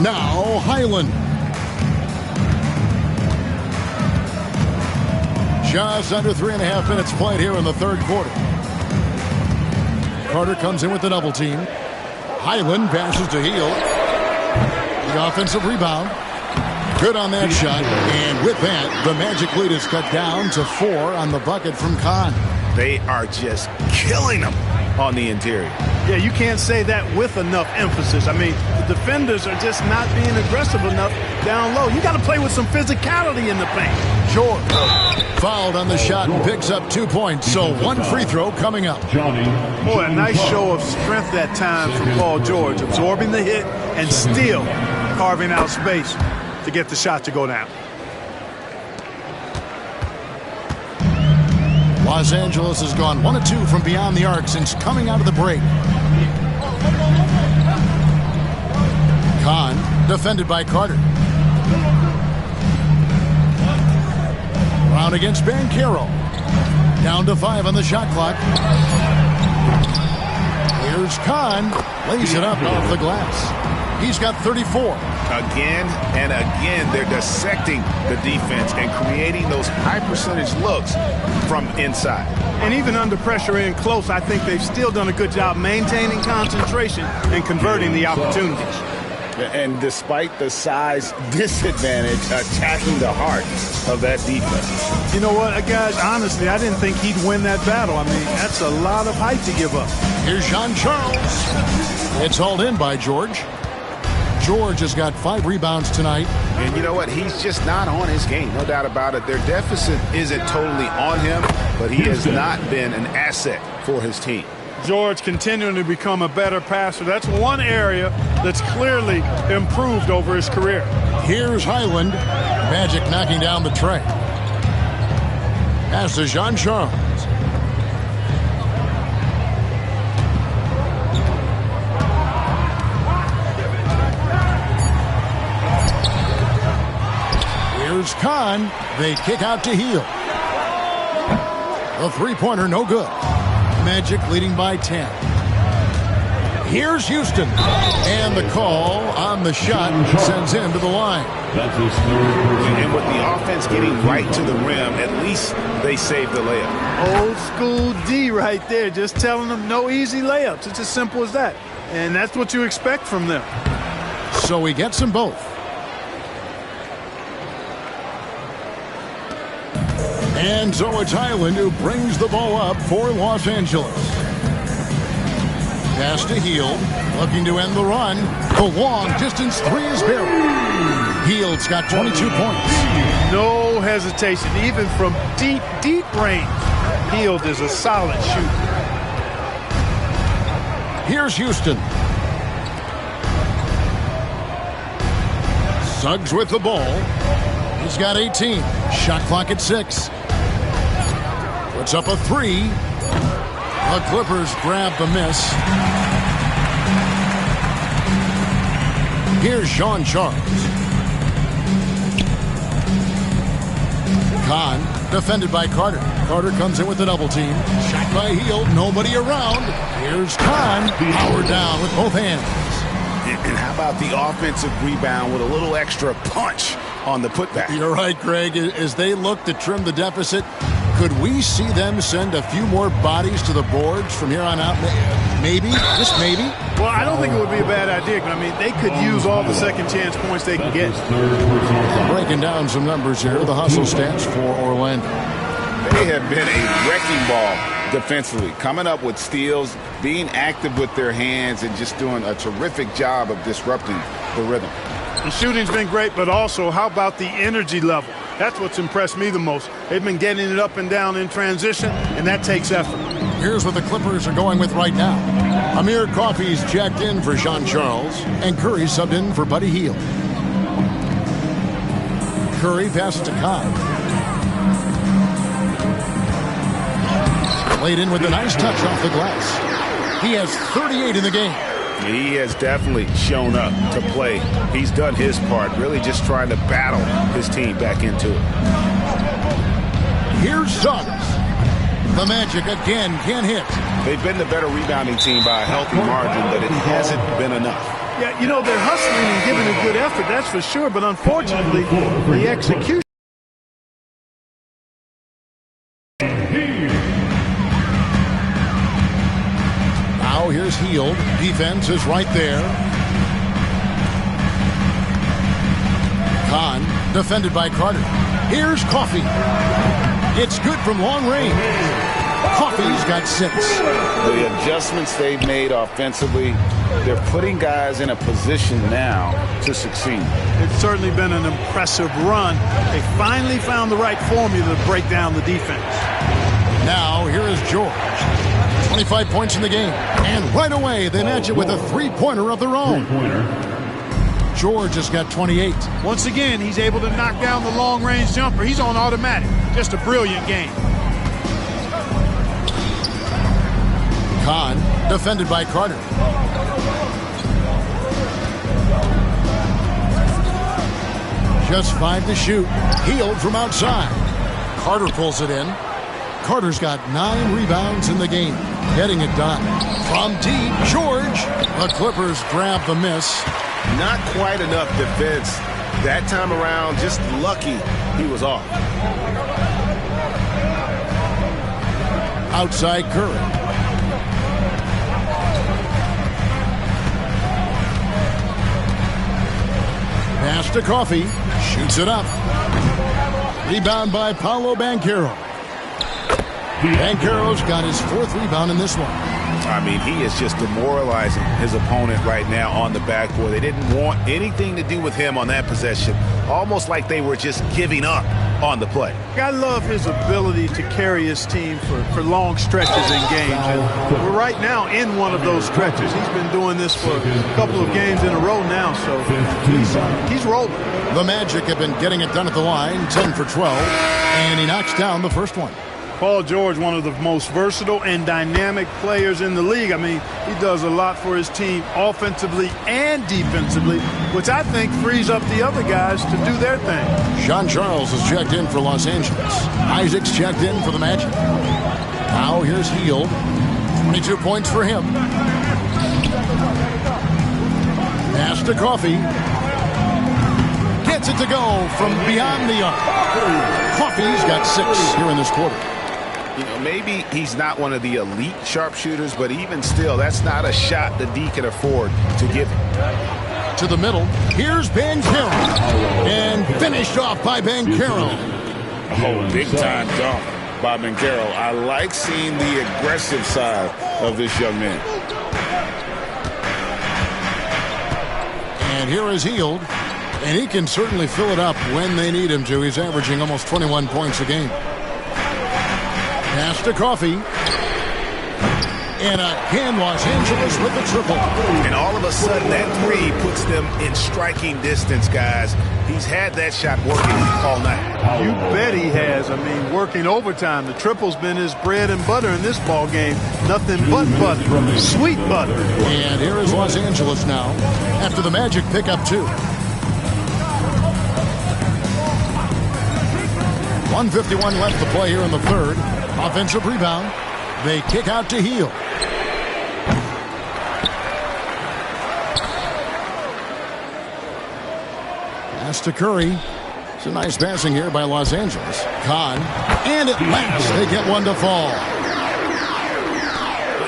Now, Highland. Just under 3.5 minutes played here in the third quarter. Carter comes in with the double team. Highland passes to Hield. The offensive rebound. Good on that shot. And with that, the Magic lead is cut down to 4 on the bucket from Kahn. They are just killing them on the interior. Yeah, you can't say that with enough emphasis. I mean, the defenders are just not being aggressive enough down low. You got to play with some physicality in the paint. George fouled on the shot and picks up 2 points. So 1 free throw coming up. Boy, a nice show of strength that time from Paul George, absorbing the hit and still carving out space to get the shot to go down. Los Angeles has gone 1 of 2 from beyond the arc since coming out of the break. Kahn defended by Carter. Brown against Banchero. Down to 5 on the shot clock. Here's Kahn. Lays it up off the glass. He's got 34. Again and again, they're dissecting the defense and creating those high-percentage looks from inside. And even under pressure in close, I think they've still done a good job maintaining concentration and converting the opportunities. And despite the size disadvantage, attacking the heart of that defense. You know what, guys, honestly, I didn't think he'd win that battle. I mean, that's a lot of height to give up. Here's Jean-Charles. It's hauled in by George. George has got 5 rebounds tonight. And you know what? He's just not on his game. No doubt about it. Their deficit isn't totally on him, but he has not been an asset for his team. George continuing to become a better passer. That's one area that's clearly improved over his career. Here's Highland. Magic knocking down the tray. Pass to Jean-Charles. Here's Kahn. They kick out to Hield. The three-pointer, no good. Magic leading by 10. Here's Houston. And the call on the shot sends him to the line. And with the offense getting right to the rim, at least they saved the layup. Old school D right there, just telling them no easy layups. It's as simple as that. And that's what you expect from them. So he gets them both. And so it's Highland who brings the ball up for Los Angeles. Pass to Hield, looking to end the run. The long distance three is buried. Hield's got 22 points. No hesitation, even from deep, deep range. Hield is a solid shooter. Here's Houston. Suggs with the ball. He's got 18. Shot clock at 6. Puts up a three. The Clippers grab the miss. Here's Jean-Charles. Kahn, defended by Carter. Carter comes in with a double team. Shot by Hield, nobody around. Here's Kahn, powered down with both hands. And how about the offensive rebound with a little extra punch on the putback? You're right, Greg. As they look to trim the deficit, could we see them send a few more bodies to the boards from here on out? Maybe, just maybe. Well, I don't think it would be a bad idea. I mean, they could use all the second chance points they can get. Breaking down some numbers here, the hustle stats for Orlando. They have been a wrecking ball defensively, coming up with steals, being active with their hands, and just doing a terrific job of disrupting the rhythm. The shooting's been great, but also how about the energy level? That's what's impressed me the most. They've been getting it up and down in transition, and that takes effort. Here's what the Clippers are going with right now. Amir Coffey's checked in for Jean-Charles, and Curry subbed in for Buddy Hield. Curry passes to Kahn. Played in with a nice touch off the glass. He has 38 in the game. He has definitely shown up to play. He's done his part, really just trying to battle his team back into it. Here's Suggs. The Magic again can't hit. They've been the better rebounding team by a healthy margin, but it hasn't been enough. Yeah, you know, they're hustling and giving a good effort, that's for sure, but unfortunately, the execution. Here's Hield. Defense is right there. Kahn, defended by Carter. Here's Coffey. It's good from long range. Coffey's got 6. The adjustments they've made offensively, they're putting guys in a position now to succeed. It's certainly been an impressive run. They finally found the right formula to break down the defense. Now, here is George. 25 points in the game. And right away, they match it with a three-pointer of their own. George has got 28. Once again, he's able to knock down the long-range jumper. He's on automatic. Just a brilliant game. Kahn, defended by Carter. Just 5 to shoot. Hield from outside. Carter pulls it in. Carter's got 9 rebounds in the game. Getting it done. From deep, George. The Clippers grab the miss. Not quite enough defense that time around. Just lucky he was off. Outside Curry. Pass to Coffey. Shoots it up. Rebound by Paolo Banchero. Banchero's got his 4th rebound in this one. I mean, he is just demoralizing his opponent right now on the backboard. They didn't want anything to do with him on that possession, almost like they were just giving up on the play. I love his ability to carry his team for long stretches in games. And we're right now in one of those stretches. He's been doing this for a couple of games in a row now, so he's rolling. The Magic have been getting it done at the line, 10 for 12, and he knocks down the first one. Paul George, one of the most versatile and dynamic players in the league. I mean, he does a lot for his team offensively and defensively, which I think frees up the other guys to do their thing. Sean Charles is checked in for Los Angeles. Isaac's checked in for the Magic. Now here's Hield. 22 points for him. Pass to Coffey. Gets it to go from beyond the arc. Coffey's got 6 here in this quarter. You know, maybe he's not one of the elite sharpshooters, but even still, that's not a shot the D can afford to give him. To the middle. Here's Banchero. And finished off by Banchero. Oh, big-time dunk by Banchero. I like seeing the aggressive side of this young man. And here is Hield. And he can certainly fill it up when they need him to. He's averaging almost 21 points a game. Pass to Coffey. And again, Los Angeles with the triple. And all of a sudden, that three puts them in striking distance, guys. He's had that shot working all night. You bet he has. I mean, working overtime. The triple's been his bread and butter in this ball game. Nothing but butter. Sweet butter. And here is Los Angeles now after the Magic pick up 2. 1:51 left to play here in the third. Offensive rebound. They kick out to Hield. Pass to Curry. It's a nice passing here by Los Angeles. Kahn. And at last they get one to fall.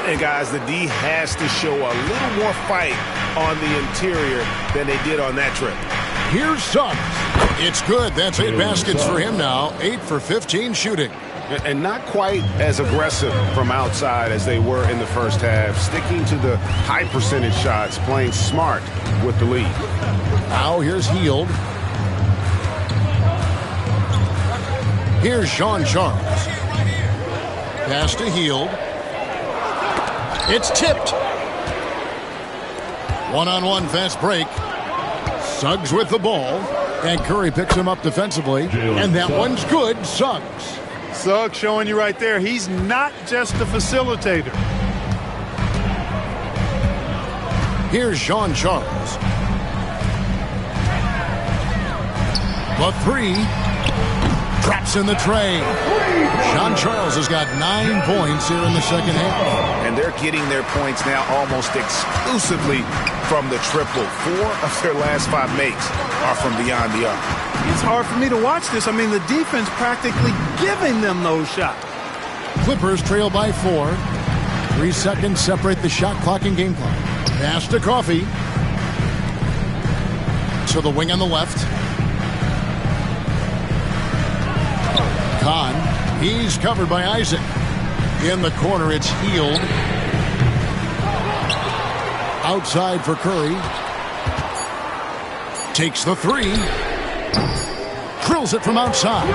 And guys, the D has to show a little more fight on the interior than they did on that trip. Here's Suggs. It's good. That's 8 baskets for him now. 8 for 15 shooting. And not quite as aggressive from outside as they were in the first half. Sticking to the high percentage shots, playing smart with the lead. Now here's Hield. Here's Sean Charles. Pass to Hield. It's tipped. One-on-one fast break. Suggs with the ball. And Curry picks him up defensively. And that one's good. Suggs. Suggs showing you right there, he's not just a facilitator. Here's Sean Charles. The 3. Traps in the tray. Sean Charles has got 9 points here in the second half. And they're getting their points now almost exclusively from the triple. 4 of their last 5 makes are from beyond the arc. It's hard for me to watch this. I mean, the defense practically giving them those shots. Clippers trail by 4. 3 seconds separate the shot clock and game clock. Pass to Coffey. To the wing on the left. Kahn. He's covered by Isaac. In the corner, it's Hield. Outside for Curry. Takes the 3. Drills it from outside.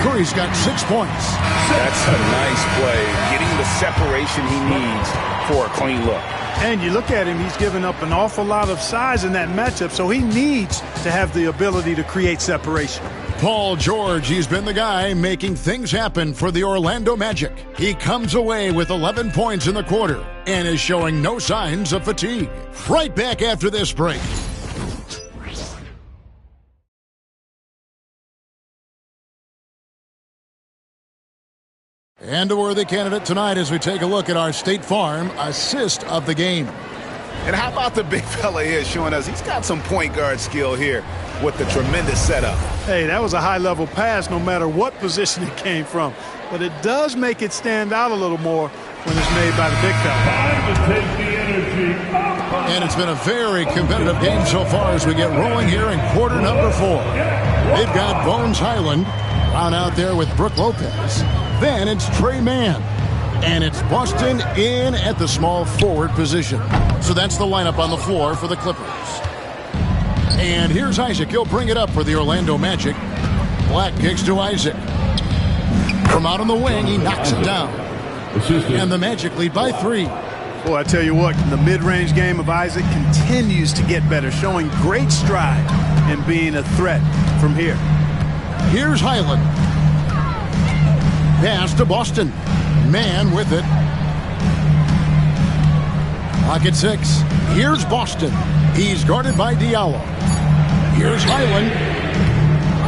Curry's got 6 points. That's a nice play. Getting the separation he needs for a clean look. And you look at him, he's given up an awful lot of size in that matchup, so he needs to have the ability to create separation. Paul George, he's been the guy making things happen for the Orlando Magic. He comes away with 11 points in the quarter and is showing no signs of fatigue. Right back after this break. And a worthy candidate tonight as we take a look at our State Farm assist of the game. And how about the big fella here showing us he's got some point guard skill here with the tremendous setup. Hey, that was a high-level pass no matter what position it came from. But it does make it stand out a little more when it's made by the big fella. And it's been a very competitive game so far as we get rolling here in quarter number 4. They've got Bones Highland down out there with Brook Lopez. Then it's Trey Mann. And it's Boston in at the small forward position. So that's the lineup on the floor for the Clippers. And here's Isaac. He'll bring it up for the Orlando Magic. Black kicks to Isaac. From out on the wing, he knocks it down. And the Magic lead by 3. Well, I tell you what, the mid-range game of Isaac continues to get better, showing great stride and being a threat from here. Here's Highland. Pass to Boston. Man with it. Pocket 6. Here's Boston. He's guarded by Diallo. Here's Highland.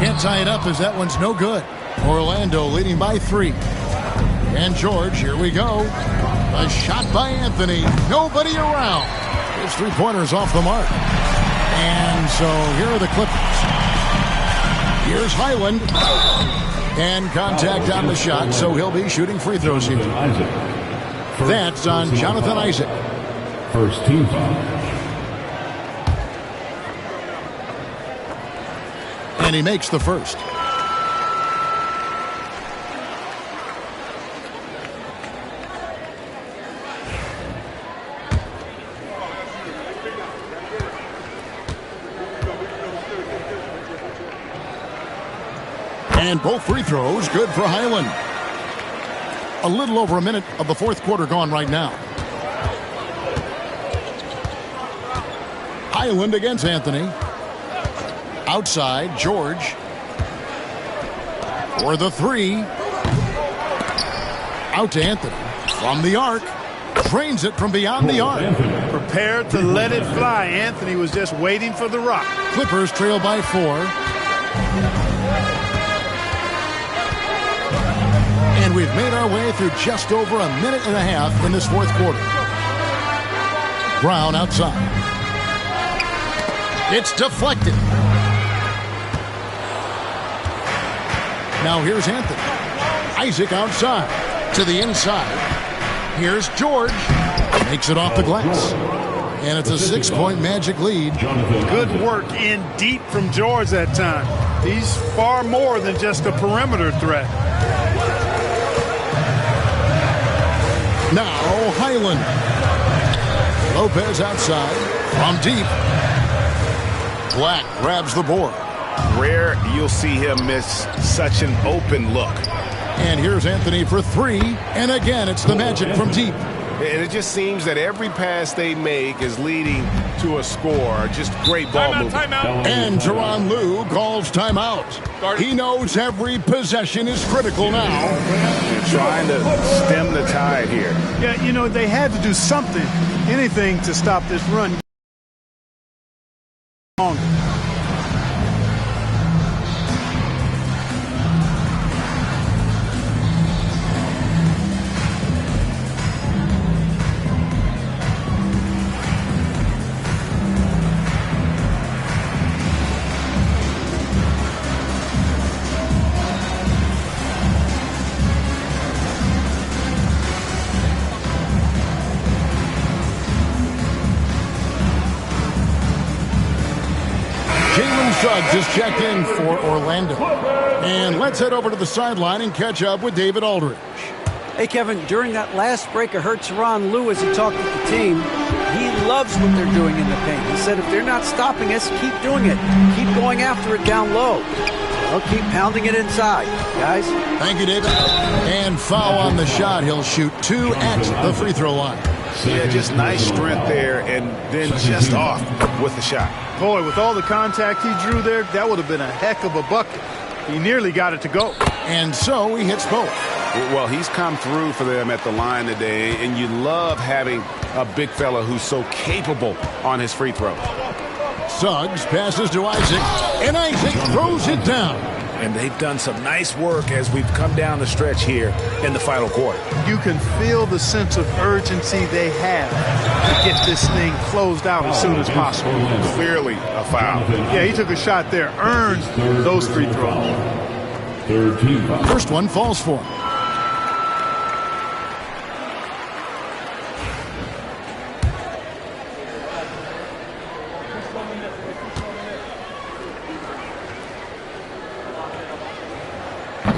Can't tie it up as that one's no good. Orlando leading by 3. And George, here we go. A shot by Anthony. Nobody around. His three-pointer's off the mark. And so here are the Clippers. Here's Highland. And contact on the shot, so he'll be shooting free throws here. That's on Jonathan Isaac. First team foul. And he makes the first. And both free throws good for Highland. A little over a minute of the fourth quarter gone right now. Highland against Anthony. Outside, George. For the 3. Out to Anthony. From the arc. Trains it from beyond the arc. Prepared to let it fly. Anthony was just waiting for the rock. Clippers trail by 4. And we've made our way through just over a minute and a half in this fourth quarter. Brown outside. It's deflected. Now here's Anthony. Isaac outside to the inside. Here's George. Makes it off the glass. And it's a 6-point Magic lead. Good work in deep from George that time. He's far more than just a perimeter threat. Now Highland. Lopez outside from deep. Black grabs the board. Rare you'll see him miss such an open look. And here's Anthony for 3. And again, it's the Magic from deep. And it just seems that every pass they make is leading to a score. Just great ball movement. And Tyronn Lue calls timeout. He knows every possession is critical now. Trying to stem the tide here. Yeah, you know, they had to do something, anything to stop this run. Suggs is checked in for Orlando. And let's head over to the sideline and catch up with David Aldridge. Hey, Kevin, during that last break, I heard Tyronn Lue as he talked with the team. He loves what they're doing in the paint. He said if they're not stopping us, keep doing it. Keep going after it down low. They'll keep pounding it inside, guys. Thank you, David. And foul on the shot. He'll shoot 2 at the free throw line. Yeah, just nice strength there, and then just off with the shot. Boy, with all the contact he drew there, that would have been a heck of a bucket. He nearly got it to go. And so he hits both. Well, he's come through for them at the line today, and you love having a big fella who's so capable on his free throw. Suggs passes to Isaac, and Isaac throws it down. And they've done some nice work as we've come down the stretch here in the final quarter. You can feel the sense of urgency they have to get this thing closed out as soon as possible. Clearly a foul. Yeah, he took a shot there, earned those free throws. Third team foul. First one falls for him.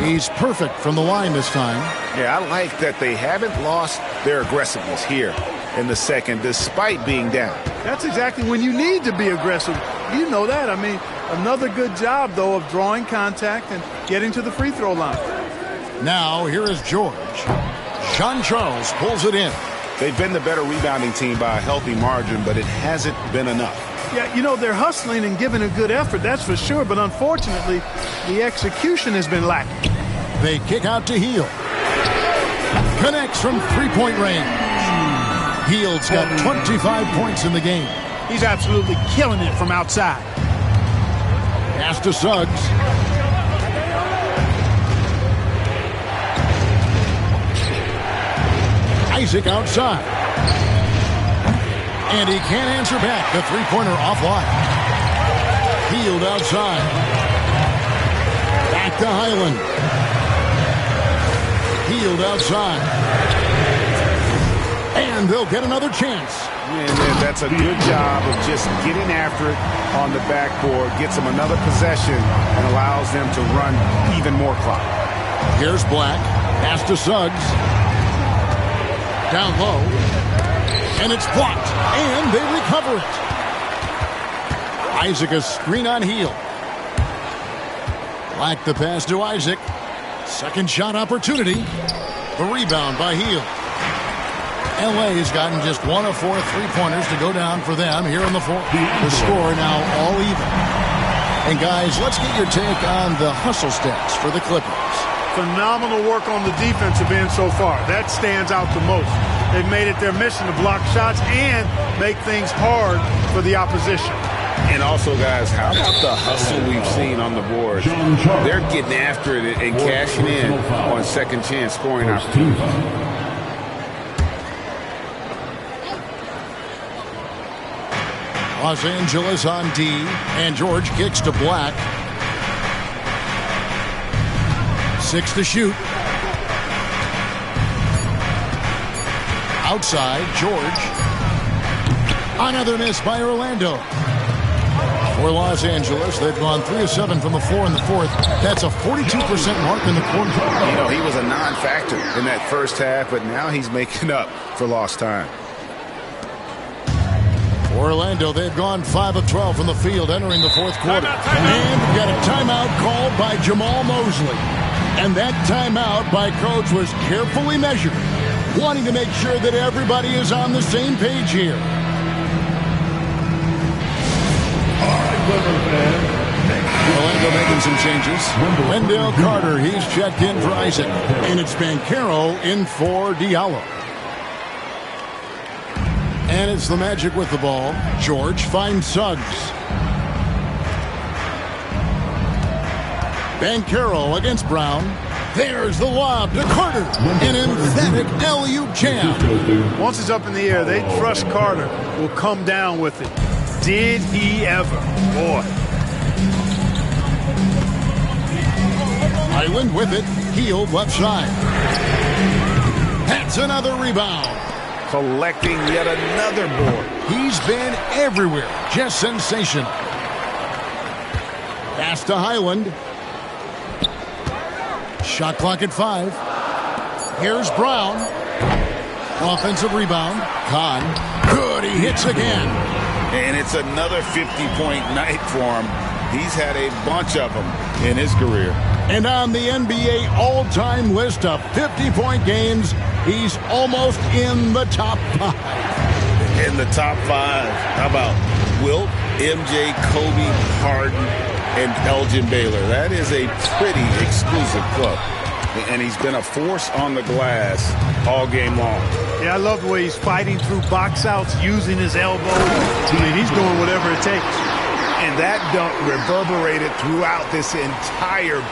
He's perfect from the line this time. Yeah, I like that they haven't lost their aggressiveness here in the second, despite being down. That's exactly when you need to be aggressive. You know that. I mean, another good job, though, of drawing contact and getting to the free throw line. Now, here is George. Jean-Charles pulls it in. They've been the better rebounding team by a healthy margin, but it hasn't been enough. Yeah, you know, they're hustling and giving a good effort, that's for sure, but unfortunately, the execution has been lacking. They kick out to Hield. Connects from three-point range. Hield's got 25 points in the game. He's absolutely killing it from outside. Pass to Suggs. Isaac outside. And he can't answer back. The three-pointer offline. Hield outside. Back to Highland. Hield outside. And they'll get another chance. And that's a good job of just getting after it on the backboard. Gets them another possession and allows them to run even more clock. Here's Black. Pass to Suggs. Down low. And it's blocked. And they recover it. Isaac a screen on Hield. Black the pass to Isaac. Second shot opportunity. The rebound by Hield. LA's gotten just one of 4 3-pointers to go down for them here in the fourth. The score now all even. And guys, let's get your take on the hustle stats for the Clippers. Phenomenal work on the defensive end so far. That stands out the most. They've made it their mission to block shots and make things hard for the opposition. And also, guys, how about the hustle we've seen on the board? They're getting after it and cashing in on second chance scoring opportunities. Los Angeles on D, and George kicks to Black. 6 to shoot. Outside, George. Another miss by Orlando. For Los Angeles, they've gone 3 of 7 from the floor in the fourth. That's a 42% mark in the quarter. You know, he was a non-factor in that first half, but now he's making up for lost time. Orlando, they've gone 5 of 12 from the field entering the fourth quarter. And got a timeout called by Jamal Mosley. And that timeout by Coach was carefully measured, wanting to make sure that everybody is on the same page here. Orlando making some changes. Wendell Carter, he's checked in for Isaac. And it's Banchero in for Diallo. And it's the Magic with the ball. George finds Suggs. Banchero against Brown. There's the lob to Carter. An emphatic alley-oop jam. Once it's up in the air, they trust Carter will come down with it. Did he ever? Boy. Highland with it. Hield left side. That's another rebound. Collecting yet another board. He's been everywhere. Just sensational. Pass to Highland. Shot clock at 5. Here's Brown. Offensive rebound. Kahn. Good. He hits again. And it's another 50-point night for him. He's had a bunch of them in his career. And on the NBA all-time list of 50-point games, he's almost in the top 5. In the top 5. How about Wilt, MJ, Kobe, Harden, and Elgin Baylor? That is a pretty exclusive club. And he's been a force on the glass all game long. Yeah, I love the way he's fighting through box outs, using his elbow. I mean, he's doing whatever it takes. And that dunk reverberated throughout this entire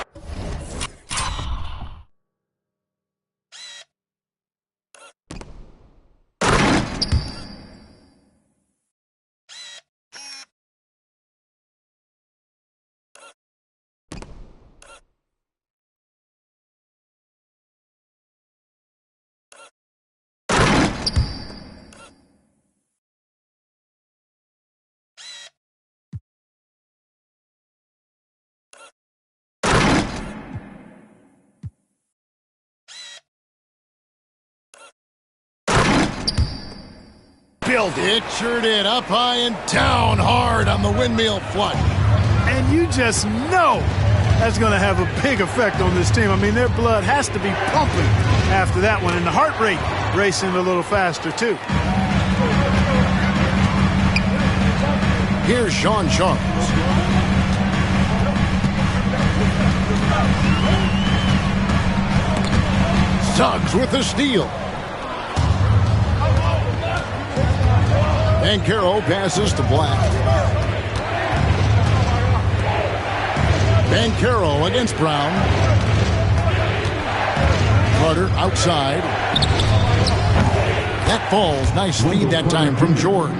nailed it. It sure did. Up high and down hard on the windmill flush. And you just know that's going to have a big effect on this team. I mean, their blood has to be pumping after that one, and the heart rate racing a little faster, too. Here's Sean Charles. Suggs with the steal. And Banchero passes to Black. Banchero against Brown. Carter outside. That falls. Nice feed that time from George.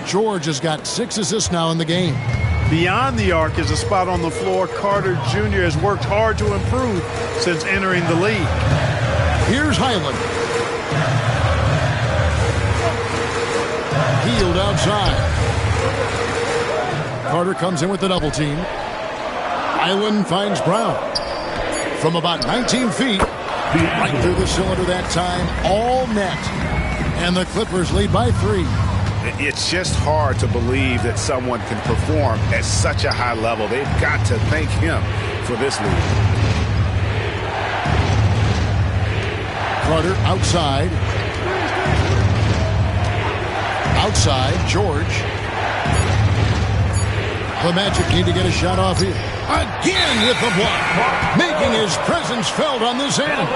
George has got 6 assists now in the game. Beyond the arc is a spot on the floor. Carter Jr. has worked hard to improve since entering the league. Here's Highland. Healed outside. Carter comes in with the double team. Highland finds Brown. From about 19 feet, right through the cylinder that time, all net. And the Clippers lead by 3. It's just hard to believe that someone can perform at such a high level. They've got to thank him for this lead. Carter outside. Outside, George. The Magic need to get a shot off here. Again with the block. Making his presence felt on this end.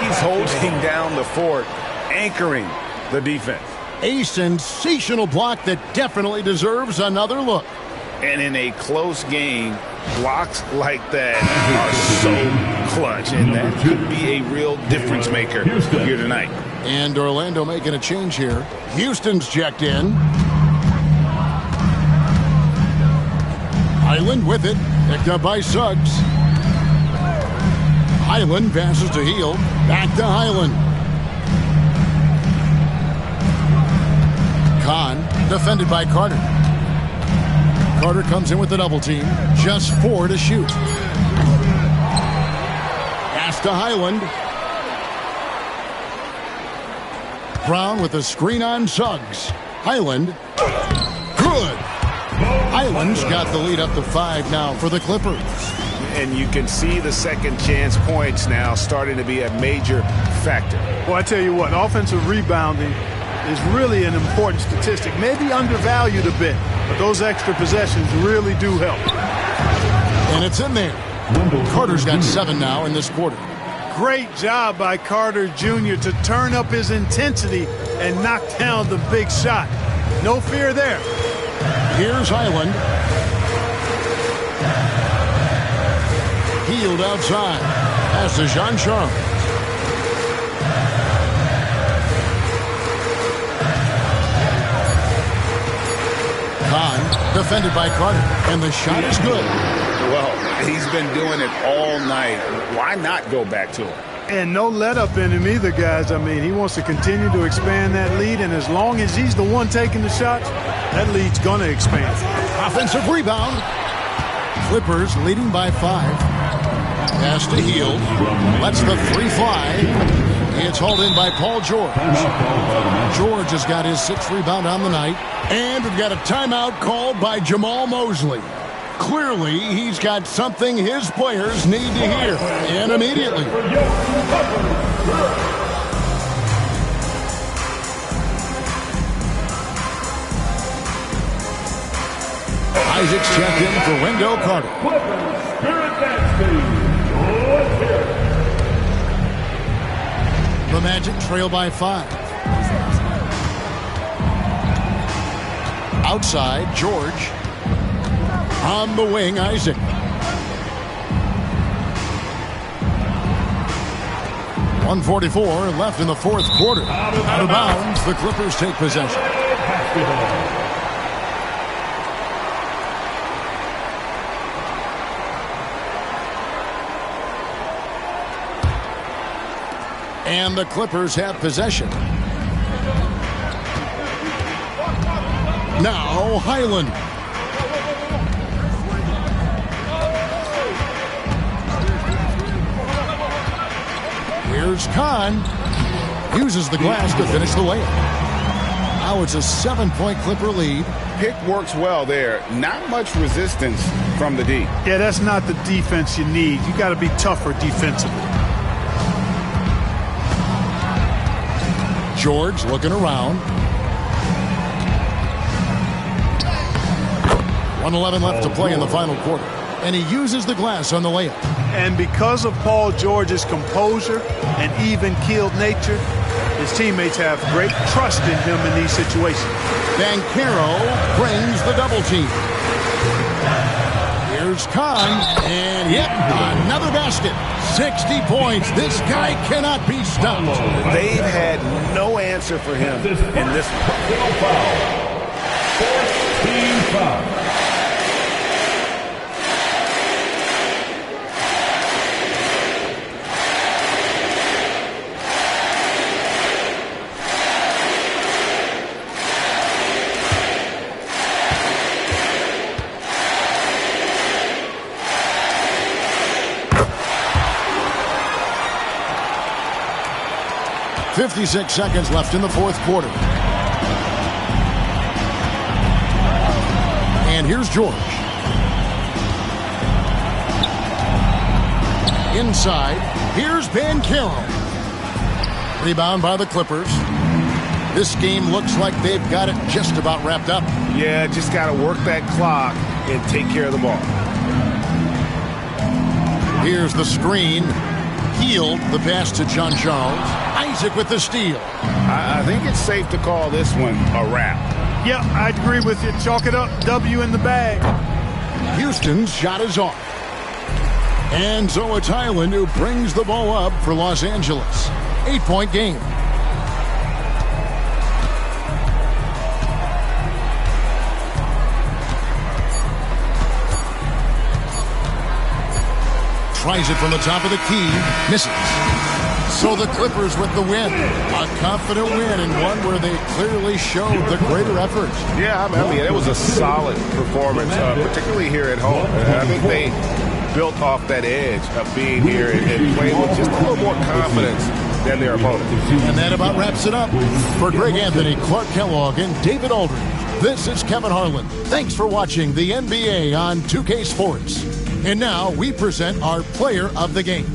He's holding down the fort, anchoring the defense. A sensational block that definitely deserves another look. And in a close game, blocks like that are so clutch, and that could be a real difference maker here tonight. And Orlando making a change here. Houston's checked in. Highland with it, picked up by Suggs. Highland passes to Hield, back to Highland. Kahn, defended by Carter. Carter comes in with the double team. Just 4 to shoot. Pass to Highland. Brown with a screen on Suggs. Highland. Good. Highland's got the lead up to 5 now for the Clippers. And you can see the second chance points now starting to be a major factor. Well, I tell you what, offensive rebounding is really an important statistic. Maybe undervalued a bit, but those extra possessions really do help. And it's in there. Carter's got 7 now in this quarter. Great job by Carter Jr. to turn up his intensity and knock down the big shot. No fear there. Here's Highland. Hield outside. Pass to Jean Charles. Kahn, defended by Carter, and the shot is good. Well, he's been doing it all night. Why not go back to him? And no let up in him either, guys. I mean, he wants to continue to expand that lead, and as long as he's the one taking the shots, that lead's going to expand. Offensive rebound. Clippers leading by 5. Pass to Hield. Lets the 3 fly. It's hauled in by Paul George. George has got his 6th rebound on the night. And we've got a timeout called by Jamal Mosley. Clearly, he's got something his players need to hear. And immediately. Isaac's checked in for Wendell Carter. The Magic trail by 5. Outside, George. On the wing, Isaac. .144 left in the 4th quarter. Out of bounds, the Clippers take possession. And the Clippers have possession. Now Highland. Here's Kahn. Uses the glass to finish the layup. Now it's a 7-point Clipper lead. Pick works well there. Not much resistance from the D. Yeah, that's not the defense you need. You got to be tougher defensively. George looking around. 1:11 left to play in the final quarter. And he uses the glass on the layup. And because of Paul George's composure and even-keeled nature, his teammates have great trust in him in these situations. Banchero brings the double team. Here's Kahn, and yep, another basket. 60 points. This guy cannot be stopped. They've had no answer for him in this one. Team foul. .56 seconds left in the fourth quarter. And here's George. Inside, here's Banchero. Rebound by the Clippers. This game looks like they've got it just about wrapped up. Yeah, just got to work that clock and take care of the ball. Here's the screen. Healed the pass to John Charles. Isaac with the steal. I think it's safe to call this one a wrap. Yeah, I agree with you. Chalk it up. W in the bag. Houston's shot is off. And so it's Highland who brings the ball up for Los Angeles. 8-point game. Tries it from the top of the key. Misses. So the Clippers with the win. A confident win and one where they clearly showed the greater effort. Yeah, I mean, it was a solid performance, particularly here at home. I think they built off that edge of being here and playing with just a little more confidence than their opponent. And that about wraps it up. For Greg Anthony, Clark Kellogg, and David Aldridge, this is Kevin Harlan. Thanks for watching the NBA on 2K Sports. And now we present our player of the game.